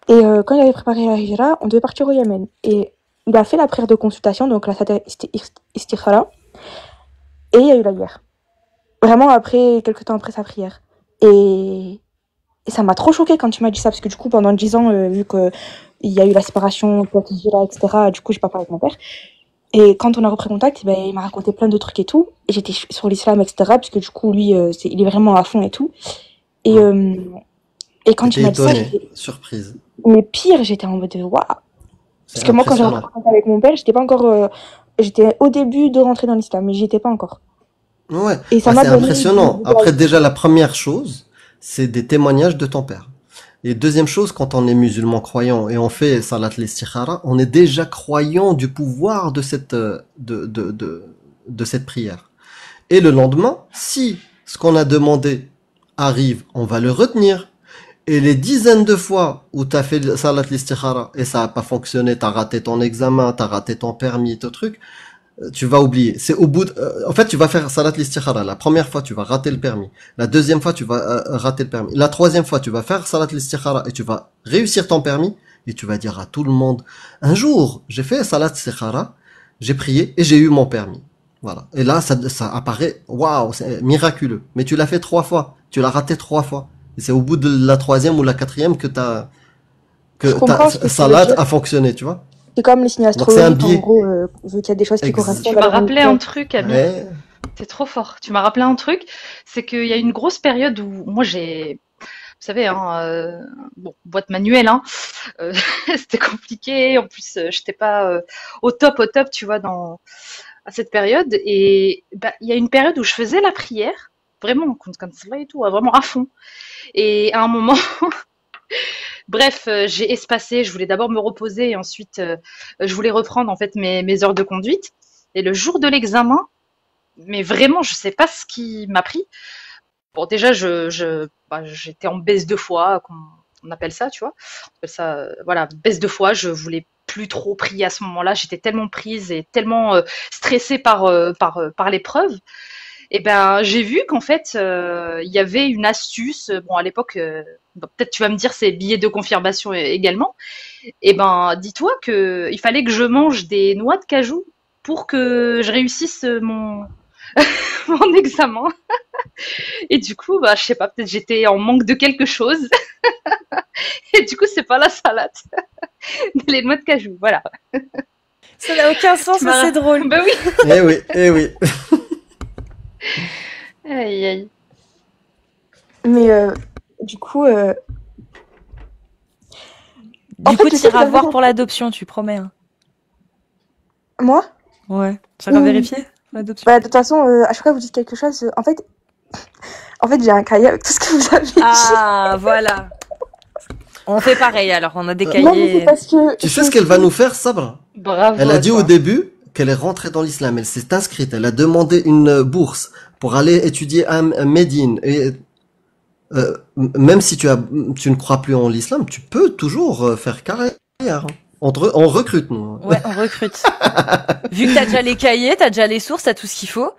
Et quand il avait préparé la hijra, on devait partir au Yémen. Et il a fait la prière de consultation, donc la Salat Istikhara, et il y a eu la guerre. Vraiment après, quelques temps après sa prière. Et ça m'a trop choquée quand tu m'as dit ça, parce que du coup, pendant 10 ans, vu que il y a eu la séparation, etc., du coup, j'ai pas parlé avec mon père. Et quand on a repris contact, ben, il m'a raconté plein de trucs et tout. Et j'étais sur l'islam, etc., parce que du coup, lui, il est vraiment à fond et tout. Et, Hmm. euh, et quand tu T'étais m'as dit ça, étonné, surprise. mais pire, j'étais en mode de waouh. C'est Parce que moi, quand j'ai repris impressionnant. contact avec mon père, j'étais pas encore, j'étais au début de rentrer dans l'islam, mais j'y étais pas encore. Ouais, Et ça bah, m'a c'est donné impressionnant. Après, déjà, la première chose, c'est des témoignages de ton père. Et deuxième chose, quand on est musulman croyant et on fait salat l'istikhara, on est déjà croyant du pouvoir de de cette prière. Et le lendemain, si ce qu'on a demandé arrive, on va le retenir. Et les dizaines de fois où t'as fait le salat l'istikhara et ça a pas fonctionné, t'as raté ton examen, t'as raté ton permis, ton truc, tu vas oublier. C'est au bout en fait, tu vas faire salat l'istikhara. La première fois, tu vas rater le permis. La deuxième fois, tu vas rater le permis. La troisième fois, tu vas faire salat l'istikhara et tu vas réussir ton permis et tu vas dire à tout le monde, un jour, j'ai fait salat l'istikhara, j'ai prié et j'ai eu mon permis. Voilà. Et là, ça apparaît, waouh, c'est miraculeux. Mais tu l'as fait 3 fois. Tu l'as raté 3 fois. Et c'est au bout de la troisième ou la quatrième que Je ta comprends ce que tu veux salat dire. a fonctionné, tu vois. C'est comme les signes Donc c'est un astrologiques, en biais. gros, vu qu'il y a des choses qui Ex- Tu correspondent, m'as alors on rappelé peut... un truc, Amir. Ouais. C'est trop fort. Tu m'as rappelé un truc. C'est qu'il y a une grosse période où moi j'ai, vous savez, hein, bon, boîte manuelle, hein, euh, c'était compliqué. En plus, j'étais pas au top, tu vois, à cette période. Et bah, il y a une période où je faisais la prière, vraiment, comme ça et tout, vraiment à fond. Et à un moment, bref, j'ai espacé. Je voulais d'abord me reposer et ensuite, je voulais reprendre en fait mes heures de conduite. Et le jour de l'examen, mais vraiment, je sais pas ce qui m'a pris. Bon, déjà, bah, j'étais en baisse de foi, on appelle ça, tu vois. On appelle ça, voilà, baisse de foi. Je voulais plus trop prier à ce moment-là. J'étais tellement prise et tellement stressée par l'épreuve. Et ben, j'ai vu qu'en fait, il y avait une astuce. Bon, à l'époque, bon, peut-être tu vas me dire c'est billets de confirmation également. Et ben, dis-toi que il fallait que je mange des noix de cajou pour que je réussisse mon examen. Et du coup, bah, je sais pas, peut-être j'étais en manque de quelque chose. Et du coup, c'est pas la salade, mais les noix de cajou. Voilà. Ça n'a aucun sens, mais c'est drôle. Bah oui. Eh oui, eh oui. Aïe, aïe. Mais du coup, Du en coup, fait, je tu sais que iras j'avais- voir pour l'adoption, tu promets. Hein. moi, Ouais. Ça va Oui. vérifier l'adoption. bah, de toute façon, à chaque fois que vous dites quelque chose, en fait, j'ai un cahier avec tout ce que vous avez dit. Ah, voilà. On fait pareil alors, on a des Non, mais cahiers. c'est parce que... Tu sais ce qu'elle va nous faire, Sabra? Bravo. Elle a dit à au toi. début qu'elle est rentrée dans l'islam. Elle s'est inscrite. Elle a demandé une bourse pour aller étudier à Médine. Et même si tu ne crois plus en l'islam, tu peux toujours faire carrière. On recrute, nous. Ouais, on recrute. Vu que t'as déjà les cahiers, t'as déjà les sources, t'as tout ce qu'il faut.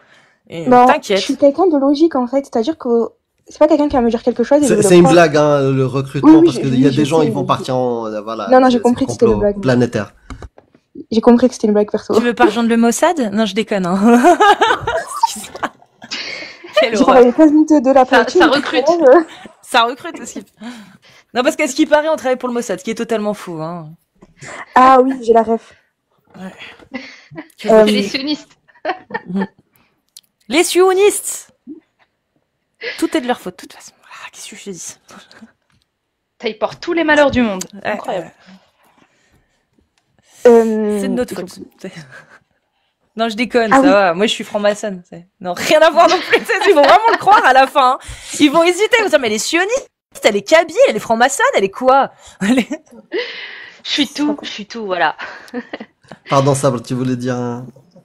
Et Non, je t'inquiète. suis quelqu'un de logique, en fait. C'est-à-dire que c'est pas quelqu'un qui va me dire quelque chose et je vais C'est le une croire. blague, hein, le recrutement, Oui, oui, parce qu'il y a je des gens, sais, ils vont mais- partir en, voilà. Non, non, j'ai c'est compris que c'était une complot blague. planétaire. J'ai compris que c'était une blague perso. Tu veux pas rejoindre le Mossad? Non, je déconne. Hein. Excuse-moi. Quelle J'ai horreur. parlé 15 minutes de la Ça poutine. recrute. Ça recrute aussi. Non, parce qu'à ce qui paraît, on travaille pour le Mossad, ce qui est totalement fou. Hein. Ah oui, j'ai la ref. C'est les sionistes. Les sionistes. Tout est de leur faute, de toute façon. Ah, qu'est-ce que je te dis? Ils portent tous les malheurs du monde. Ouais, Incroyable. C'est de notre faute. Non, je déconne, Ah ça oui. va. Moi, je suis franc-maçonne. Non, rien à voir non plus. Ils vont vraiment le croire à la fin. Hein. Ils vont hésiter. Ils vont dire, mais elle est sioniste, elle est kabyle, elle est franc-maçonne, elle est quoi? Je suis tout, voilà. Pardon, Sabre, tu voulais dire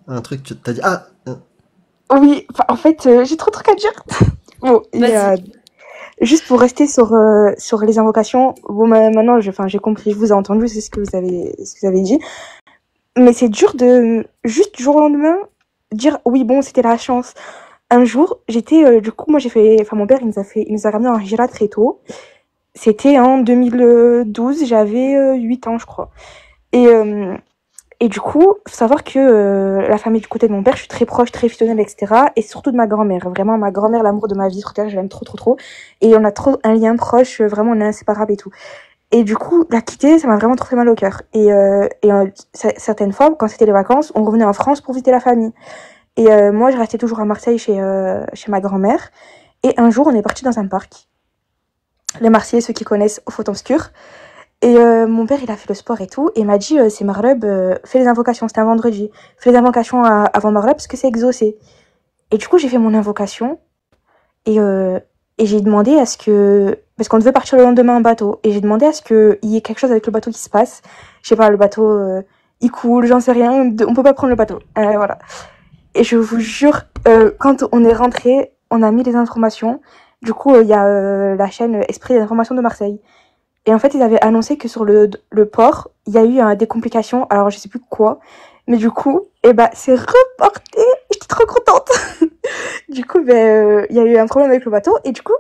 un truc, tu t'as dit, Oui, enfin, en fait, j'ai trop de trucs à dire. Bon, Vas-y. juste pour rester sur les invocations, bon, maintenant, j'ai compris, je vous ai entendu, c'est ce que vous avez dit. Mais c'est dur de, juste du jour au lendemain, dire, oui, bon, c'était la chance. Un jour, du coup, moi, mon père, il nous a ramené en Hijra très tôt. C'était en 2012, j'avais 8 ans, je crois. Et du coup, faut savoir que la famille du côté de mon père, je suis très proche, très fusionnelle, etc. Et surtout de ma grand-mère. Vraiment, ma grand-mère, l'amour de ma vie sur Terre, je l'aime trop, trop, trop. Et on a trop un lien proche, vraiment, on est inséparables et tout. Et du coup, la quitter, ça m'a vraiment trop fait mal au cœur. Certaines fois, quand c'était les vacances, on revenait en France pour visiter la famille. Et moi, je restais toujours à Marseille chez ma grand-mère. Et un jour, on est parti dans un parc. Les Marseillais, ceux qui connaissent, au Photons Obscur. Et mon père, il a fait le sport et tout. Et il m'a dit, c'est Maghreb, fais les invocations. C'était un vendredi. Fais les invocations avant Maghreb parce que c'est exaucé. Et du coup, j'ai fait mon invocation. Et j'ai demandé à ce que... Parce qu'on devait partir le lendemain en bateau. Et j'ai demandé à ce qu'il y ait quelque chose avec le bateau qui se passe. Je sais pas, le bateau, il coule, j'en sais rien. On peut pas prendre le bateau. Voilà. Et je vous jure, quand on est rentré, on a mis les informations. Du coup, il y a la chaîne Esprit des informations de Marseille. Et en fait, ils avaient annoncé que sur le port, il y a eu des complications. Alors, je sais plus quoi. Mais du coup, c'est reporté. J'étais trop contente. Du coup, il y a eu un problème avec le bateau. Et du coup,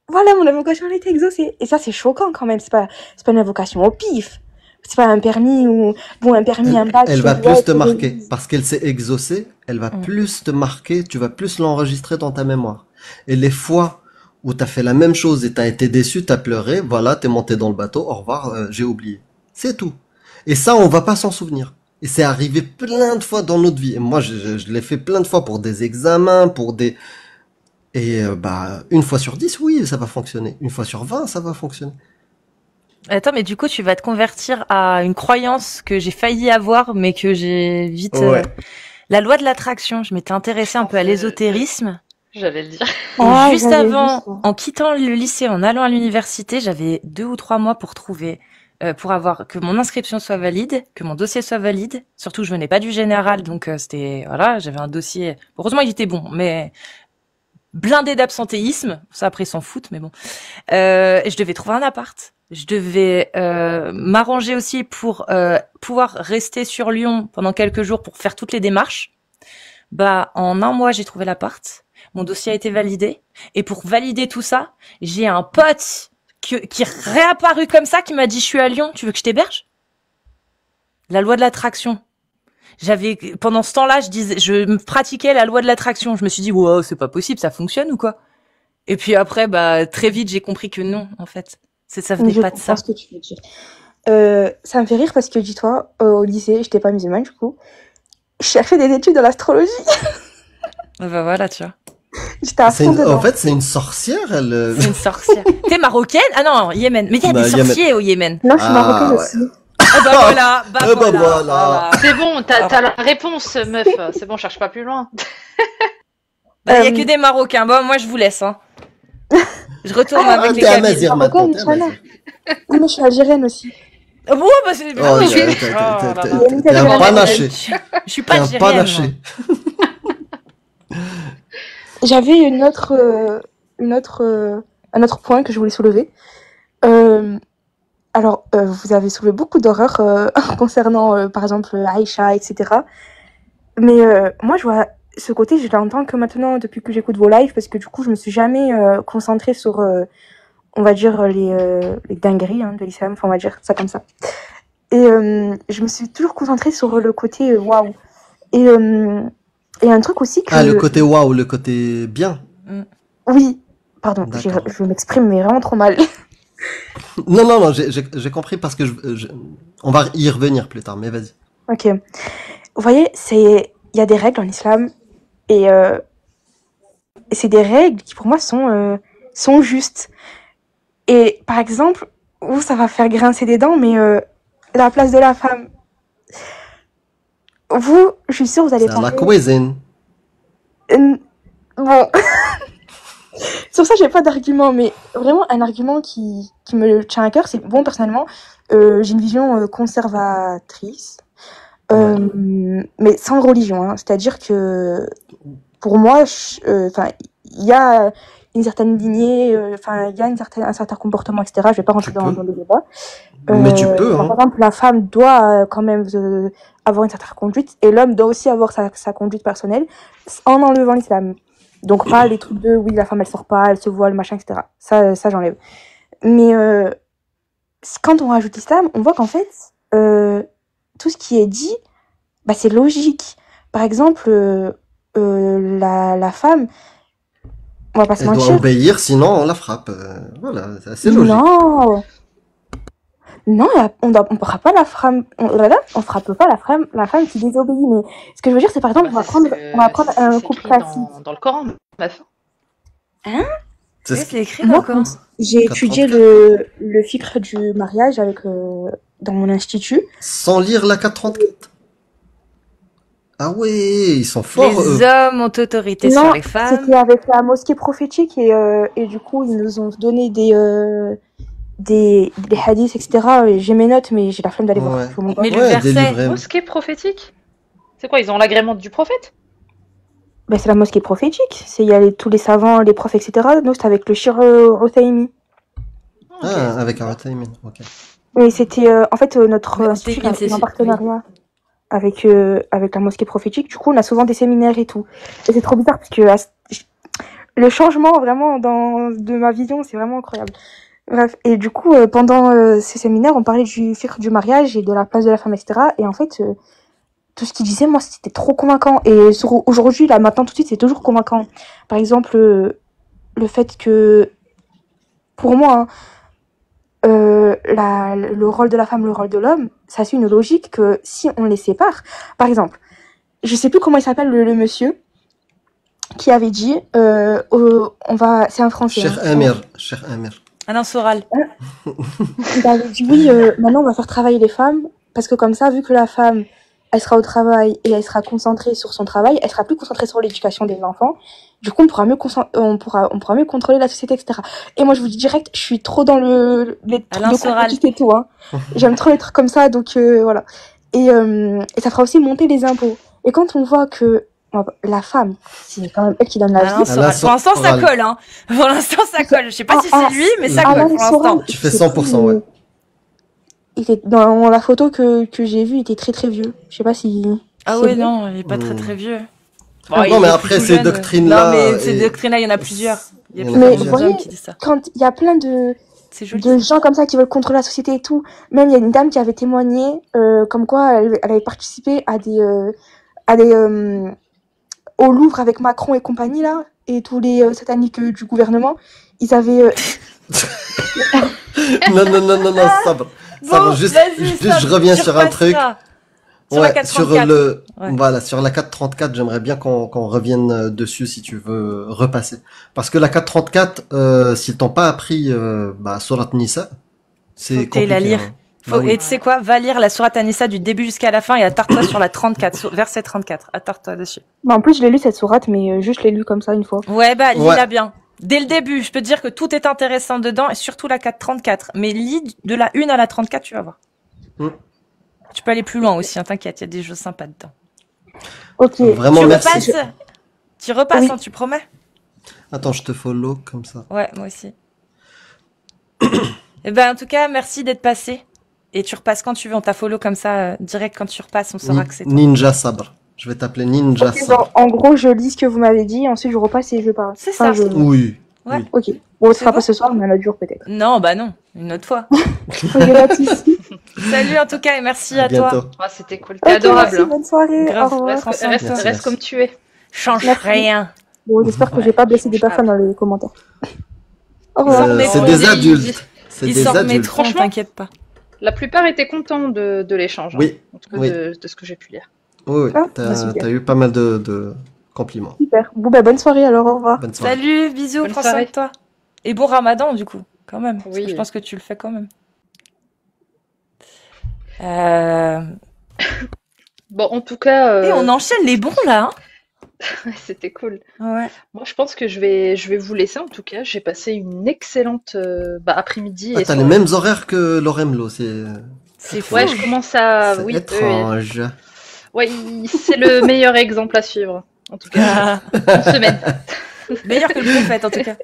voilà, mon invocation, elle a été exaucée. Et ça, c'est choquant quand même. C'est pas une invocation au pif. C'est pas un permis ou, bon, un permis, un bac. elle va plus te marquer. Parce qu'elle s'est exaucée, elle va plus te marquer. Tu vas plus l'enregistrer dans ta mémoire. Et les fois où t'as fait la même chose et t'as été déçu, t'as pleuré, voilà, t'es monté dans le bateau, au revoir, j'ai oublié. C'est tout. Et ça, on va pas s'en souvenir. Et c'est arrivé plein de fois dans notre vie. Et moi, je l'ai fait plein de fois pour des examens, pour des... Et bah, une fois sur 10, oui, ça va fonctionner. Une fois sur 20, ça va fonctionner. Attends, mais du coup, tu vas te convertir à une croyance que j'ai failli avoir, mais que j'ai vite... Ouais. La loi de l'attraction. Je m'étais intéressée un peu à l'ésotérisme. J'allais le dire. Et juste avant, en quittant le lycée, en allant à l'université, j'avais 2 ou 3 mois pour trouver, pour avoir que mon inscription soit valide, que mon dossier soit valide. Surtout, je venais pas du général, donc c'était voilà, j'avais un dossier. Heureusement, il était bon, mais blindé d'absentéisme. Ça après, ils s'en foutent, mais bon. Et je devais trouver un appart. Je devais m'arranger aussi pour pouvoir rester sur Lyon pendant quelques jours pour faire toutes les démarches. Bah, en 1 mois, j'ai trouvé l'appart. Mon dossier a été validé. Et pour valider tout ça, j'ai un pote qui est réapparu comme ça, qui m'a dit, je suis à Lyon, tu veux que je t'héberge? La loi de l'attraction. Pendant ce temps-là, je pratiquais la loi de l'attraction. Je me suis dit, wow, c'est pas possible, ça fonctionne ou quoi? Et puis après, bah, très vite, j'ai compris que non, en fait. Ça venait pas de ça. Ce que tu veux dire. Ça me fait rire parce que, dis-toi, au lycée, j'étais pas musulmane, du coup. Je cherchais des études dans l'astrologie. Bah voilà, tu vois. J'étais à fond dedans. En fait, c'est une sorcière, elle. C'est une sorcière. T'es marocaine? Ah non, Yémen. Mais il y a des sorciers au Yémen. Non, je suis marocaine aussi. Ah bah voilà, voilà. C'est bon, t'as la réponse, meuf. C'est bon, cherche pas plus loin. Bah, y a que des Marocains. Bon, moi, je vous laisse, hein. Je retourne avec les Kabyles. Oui, mais je suis algérienne aussi. Oh, bah, c'est... T'es un panaché. Je suis pas algérienne. J'avais un autre point que je voulais soulever. Alors, vous avez soulevé beaucoup d'horreurs concernant, par exemple, Aïcha, etc. Mais moi, je vois ce côté, je l'entends que maintenant, depuis que j'écoute vos lives, parce que du coup, je me suis jamais concentrée sur, on va dire, les dingueries de l'islam, enfin, on va dire ça comme ça. Et je me suis toujours concentrée sur le côté waouh. Et un truc aussi que... Ah, le côté waouh, le côté bien. Oui, pardon, je m'exprime mais vraiment trop mal. Non, j'ai compris parce que on va y revenir plus tard, mais vas-y. Ok. Vous voyez, il y a des règles en islam et c'est des règles qui pour moi sont justes. Et par exemple, ça va faire grincer des dents, mais la place de la femme. Je suis sûre, vous allez parler... C'est la cuisine. Bon. Sur ça, j'ai pas d'argument, mais vraiment un argument qui me tient à cœur, c'est bon, personnellement, j'ai une vision conservatrice, mais sans religion, hein. C'est-à-dire que pour moi, il y a une certaine lignée, il y a un certain comportement, etc. Je vais pas rentrer dans le débat. Mais tu peux, hein. Par exemple, la femme doit quand même avoir une certaine conduite, et l'homme doit aussi avoir sa conduite personnelle en enlevant l'islam. Donc pas les trucs de oui, la femme elle sort pas, elle se voile, machin, etc. Ça j'enlève. Mais quand on rajoute l'islam, on voit qu'en fait tout ce qui est dit, bah c'est logique. Par exemple, la femme, on va pas se mentir. Elle doit obéir, sinon on la frappe. Voilà, c'est assez logique. Non, on fera pas la femme, on frappe pas la femme qui désobéit. Mais ce que je veux dire, c'est par exemple, on va prendre un couple classique. Dans le Coran, meuf. Hein? C'est écrit dans le Coran. J'ai étudié le fiqh du mariage dans mon institut. Sans lire la 434. Ah ouais, ils sont forts. Les hommes ont autorité sur les femmes. C'était avec la mosquée prophétique et du coup ils nous ont donné des hadiths, etc. J'ai mes notes, mais j'ai la flemme d'aller voir. Mais le verset... Mosquée prophétique? C'est quoi, ils ont l'agrément du prophète? Ben, c'est la mosquée prophétique. Il y a tous les savants, les profs, etc. Nous, c'était avec le Cheikh Uthaymeen. Avec un Uthaymeen, ok. Et c'était, en fait, notre institut a un partenariat avec la mosquée prophétique. Du coup, on a souvent des séminaires et tout. Et c'est trop bizarre parce que le changement, vraiment, de ma vision, c'est vraiment incroyable. Bref, et du coup, pendant ces séminaires, on parlait du fiqh du mariage et de la place de la femme, etc. Et en fait, tout ce qu'il disait, moi, c'était trop convaincant. Et aujourd'hui, là, maintenant, tout de suite, c'est toujours convaincant. Par exemple, le fait que, pour moi, le rôle de la femme, le rôle de l'homme, ça suit une logique que si on les sépare, par exemple, je sais plus comment il s'appelle le monsieur qui avait dit, c'est un Français. Cher Amir. Alain Soral. Il avait dit oui, maintenant on va faire travailler les femmes parce que comme ça, vu que la femme, elle sera au travail et elle sera concentrée sur son travail, elle sera plus concentrée sur l'éducation des enfants. Du coup, on pourra mieux contrôler la société, etc. Et moi, je vous dis direct, je suis trop dans les trucs de compétition et tout. Hein. J'aime trop les trucs comme ça, donc voilà. Et ça fera aussi monter les impôts. Et quand on voit que la femme, c'est quand même elle qui donne la vie. Pour l'instant, ça colle. Hein. Pour l'instant, ça colle. Je sais pas si c'est lui, mais ça colle pour l'instant. Tu fais 100%, ouais. Il était dans la photo que j'ai vue, il était très très vieux. Je sais pas si. Ah oui, non, il est pas très très vieux. Bon, non, mais après ces doctrines-là. Non, mais ces doctrines-là, il y en a plusieurs. Mais vous voyez, quand il y a plein de gens comme ça qui veulent contrôler la société et tout, même il y a une dame qui avait témoigné comme quoi elle avait participé à des au Louvre avec Macron et compagnie là, et tous les sataniques du gouvernement, ils avaient. Non, sabre. Bon, juste, je reviens sur un truc. Sur la 434. Voilà, sur la 434, j'aimerais bien qu'on revienne dessus si tu veux repasser. Parce que la 434, s'ils t'ont pas appris Surat Nisa, c'est compliqué. La lire. Et tu sais quoi, va lire la Surat Nisa du début jusqu'à la fin et attarde-toi sur la 34, verset 34. Attarde-toi dessus. En plus, je l'ai lu cette sourate, mais juste je l'ai lu comme ça une fois. Ouais, lis-la bien. Dès le début, je peux te dire que tout est intéressant dedans, et surtout la 434. Mais lis de la 1 à la 34, tu vas voir. Tu peux aller plus loin aussi, hein, t'inquiète, il y a des jeux sympas dedans. Ok. Vraiment, merci. Tu repasses, oui. Hein, tu promets? Attends, je te follow comme ça. Ouais, moi aussi. Eh ben, en tout cas, merci d'être passé. Et tu repasses quand tu veux, on t'a follow comme ça, direct quand tu repasses, on saura que c'est toi. Ninja Sabre. Je vais t'appeler Ninja Sabre. En gros, je lis ce que vous m'avez dit, ensuite je repasse et je parle. C'est ça. Oui. Ouais. Oui. Ok. Bon, ce sera pas ce soir, mais un autre jour peut-être. Non, non, une autre fois. Salut en tout cas et merci à toi. Oh, c'était cool, t'es adorable. Merci, bonne soirée. Grave. Au revoir. Reste comme tu es. Change rien. Bon, j'espère que j'ai pas blessé des personnes dans les commentaires. Au revoir. C'est des adultes. Ils s'en remettront, t'inquiète pas. La plupart étaient contents de l'échange. Oui. En tout cas, de ce que j'ai pu lire. Oui, t'as eu pas mal de compliments. Super. Bon, bonne soirée alors, au revoir. Salut, bisous, prends soin de toi. Et bon ramadan, du coup, quand même. Oui. Parce que je pense que tu le fais quand même. Bon, en tout cas... Et on enchaîne les bons, là. C'était cool. Ouais. Moi, je pense que je vais vous laisser, en tout cas. J'ai passé une excellente après-midi. T'as les mêmes horaires que Loremlo, c'est fou. Ouais, je commence à... C'est étrange. Ouais, c'est le meilleur exemple à suivre. En tout cas, en semaine. Meilleur que le prophète, en tout cas.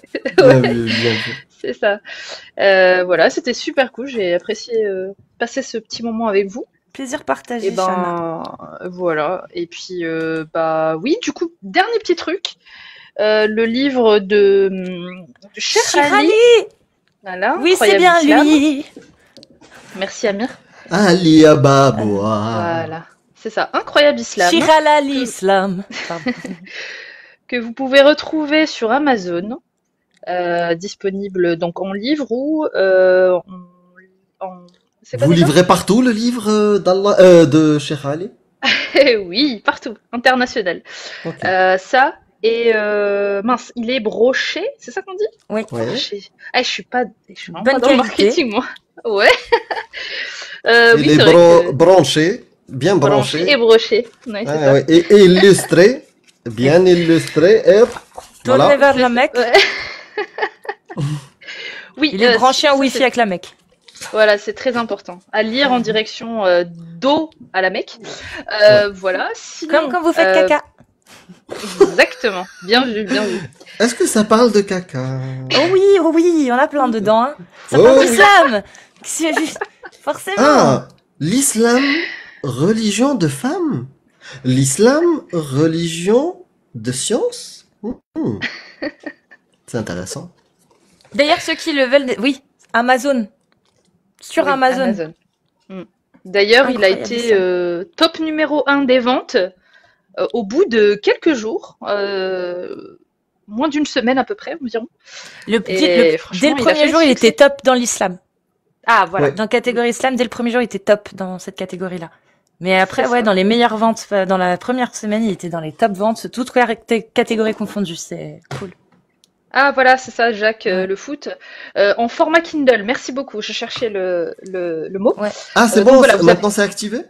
Ouais, bien c'est ça. Voilà, c'était super cool. J'ai apprécié passer ce petit moment avec vous. Plaisir partagé, Et voilà. Et puis, oui, du coup, dernier petit truc. Le livre de Cher Ali. Voilà, oui, c'est bien lui. Merci, Amir. Ali Ababoua. Voilà. C'est ça, Incroyable Islam. Shirala l'Islam. Que vous pouvez retrouver sur Amazon, disponible donc en livre ou Vous livrez partout le livre de Cheikh Ali? Oui, partout, international. Okay. Ça et mince, il est broché, c'est ça qu'on dit? Oui. Broché. Je suis vraiment bonne pas dans le marketing, moi. Ouais. Il est branché. Bien branché. Et broché. Ouais, ouais. Et illustré. Bien illustré. Et tourné voilà. Vers la Mecque. Ouais. Oui, il est branché en Wi-Fi avec la Mecque. Voilà, c'est très important. À lire en direction dos à la Mecque. Voilà. Sinon, comme quand vous faites caca. Exactement. Bien vu, bien vu. Est-ce que ça parle de caca? Oh oui, on a plein dedans. Hein. Ça parle d'islam. Forcément. Ah, l'islam... Religion de femmes? L'islam, religion de science? C'est intéressant. D'ailleurs, ceux qui le veulent... Oui, Amazon. Sur Amazon. D'ailleurs, il a été top numéro 1 des ventes au bout de quelques jours. Moins d'une semaine à peu près, environ. Dès le premier jour, il était top dans l'islam. Ah, voilà. Ouais. Dans catégorie slam, dès le premier jour, il était top dans cette catégorie-là. Mais après, C'est ouais, ça. dans les meilleures ventes, dans la première semaine, il était dans les top ventes, toutes catégories confondues. C'est cool. Ah, voilà, c'est ça, Jacques, Ouais. le foot. En format Kindle, merci beaucoup. Je cherchais le mot. Ouais. Ah, c'est Donc bon, voilà, vous avez. maintenant c'est activé?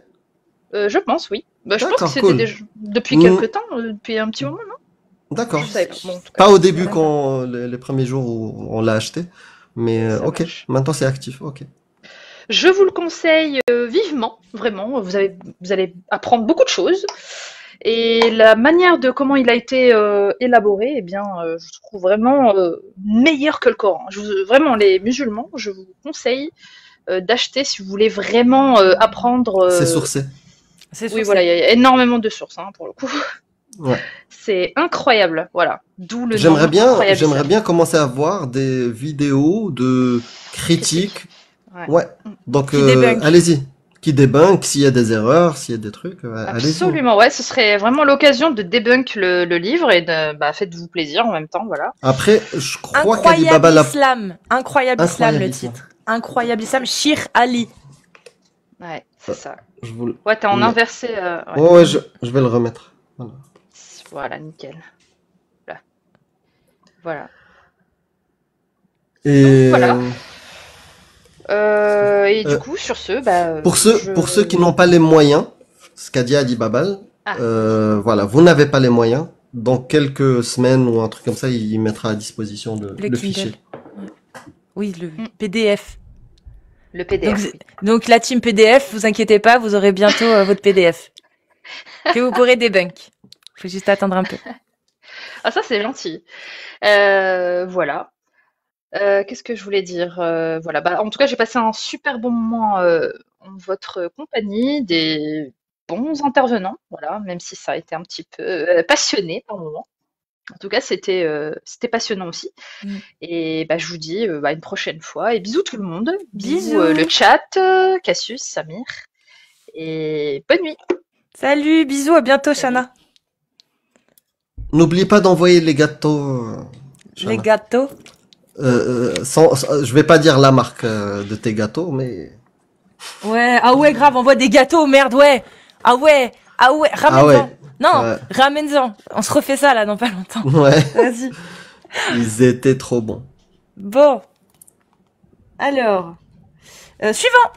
Je pense, oui. Bah, je pense que D'accord, c'était cool. déjà depuis Mm, quelque temps, depuis un petit moment, non? D'accord. Je savais pas. Bon, en tout cas, Pas au début D'accord. quand les premiers jours où on l'a acheté, mais ça ok, marche. maintenant c'est actif, ok. Je vous le conseille vivement, vraiment. Vous allez apprendre beaucoup de choses. Et la manière de comment il a été élaboré, eh bien, je trouve vraiment meilleur que le Coran. Vraiment, les musulmans, je vous conseille d'acheter si vous voulez vraiment apprendre. C'est sourcé. C'est Oui, sûr, voilà, il y a énormément de sources hein, pour le coup. Ouais. C'est incroyable, voilà. D'où le nom Incroyable J'aimerais Islam. bien commencer à voir des vidéos de critiques. Ouais. Ouais. Donc, Qui débunk. allez-y. Qui débunk, s'il y a des erreurs, s'il y a des trucs, allez-y. Absolument, ouais, ce serait vraiment l'occasion de débunk le livre et de faites-vous plaisir en même temps, voilà. Après, je crois qu'Ali Incroyable Baba l'a... Islam. Incroyable Islam, Incroyable le Islam. titre. Incroyable Islam. Shir Ali. Ouais, c'est ça. Je vous... le- Ouais, t'es en Mais- inversé. Ouais. Ouais, je vais le remettre. Voilà. Voilà, nickel. Là. Voilà. Et Voilà. Et du Euh, coup, sur ce, pour ceux qui n'ont pas les moyens, ce qu'a dit Ali Babal, Ah. voilà, vous n'avez pas les moyens. Dans quelques semaines ou un truc comme ça, il mettra à disposition Le le Kindle. fichier. Ouais. Oui, le PDF. Le PDF. Donc, donc la team PDF, vous inquiétez pas, vous aurez bientôt votre PDF que vous pourrez débunk. Faut juste attendre un peu. Ah, ça, c'est gentil. Voilà. Qu'est-ce que je voulais dire? Voilà. En tout cas, j'ai passé un super bon moment en votre compagnie, des bons intervenants, voilà, même si ça a été un petit peu passionné par moments. En tout cas, c'était passionnant aussi. Mm. Et je vous dis une prochaine fois. Et bisous tout le monde. Bisous. Le chat, Cassius, Samir. Et bonne nuit. Salut, bisous, à bientôt, Shana. N'oubliez pas d'envoyer les gâteaux. Shana. Les gâteaux. Je vais pas dire la marque de tes gâteaux, mais Ouais, ah ouais, grave, envoie des gâteaux, merde, ouais. Ah ouais, ramène-en. Ah ouais. Non, Ouais. ramène-en. On se refait ça, là, dans pas longtemps. ouais, Vas-y. ils étaient trop bons. Bon. Alors. Suivant.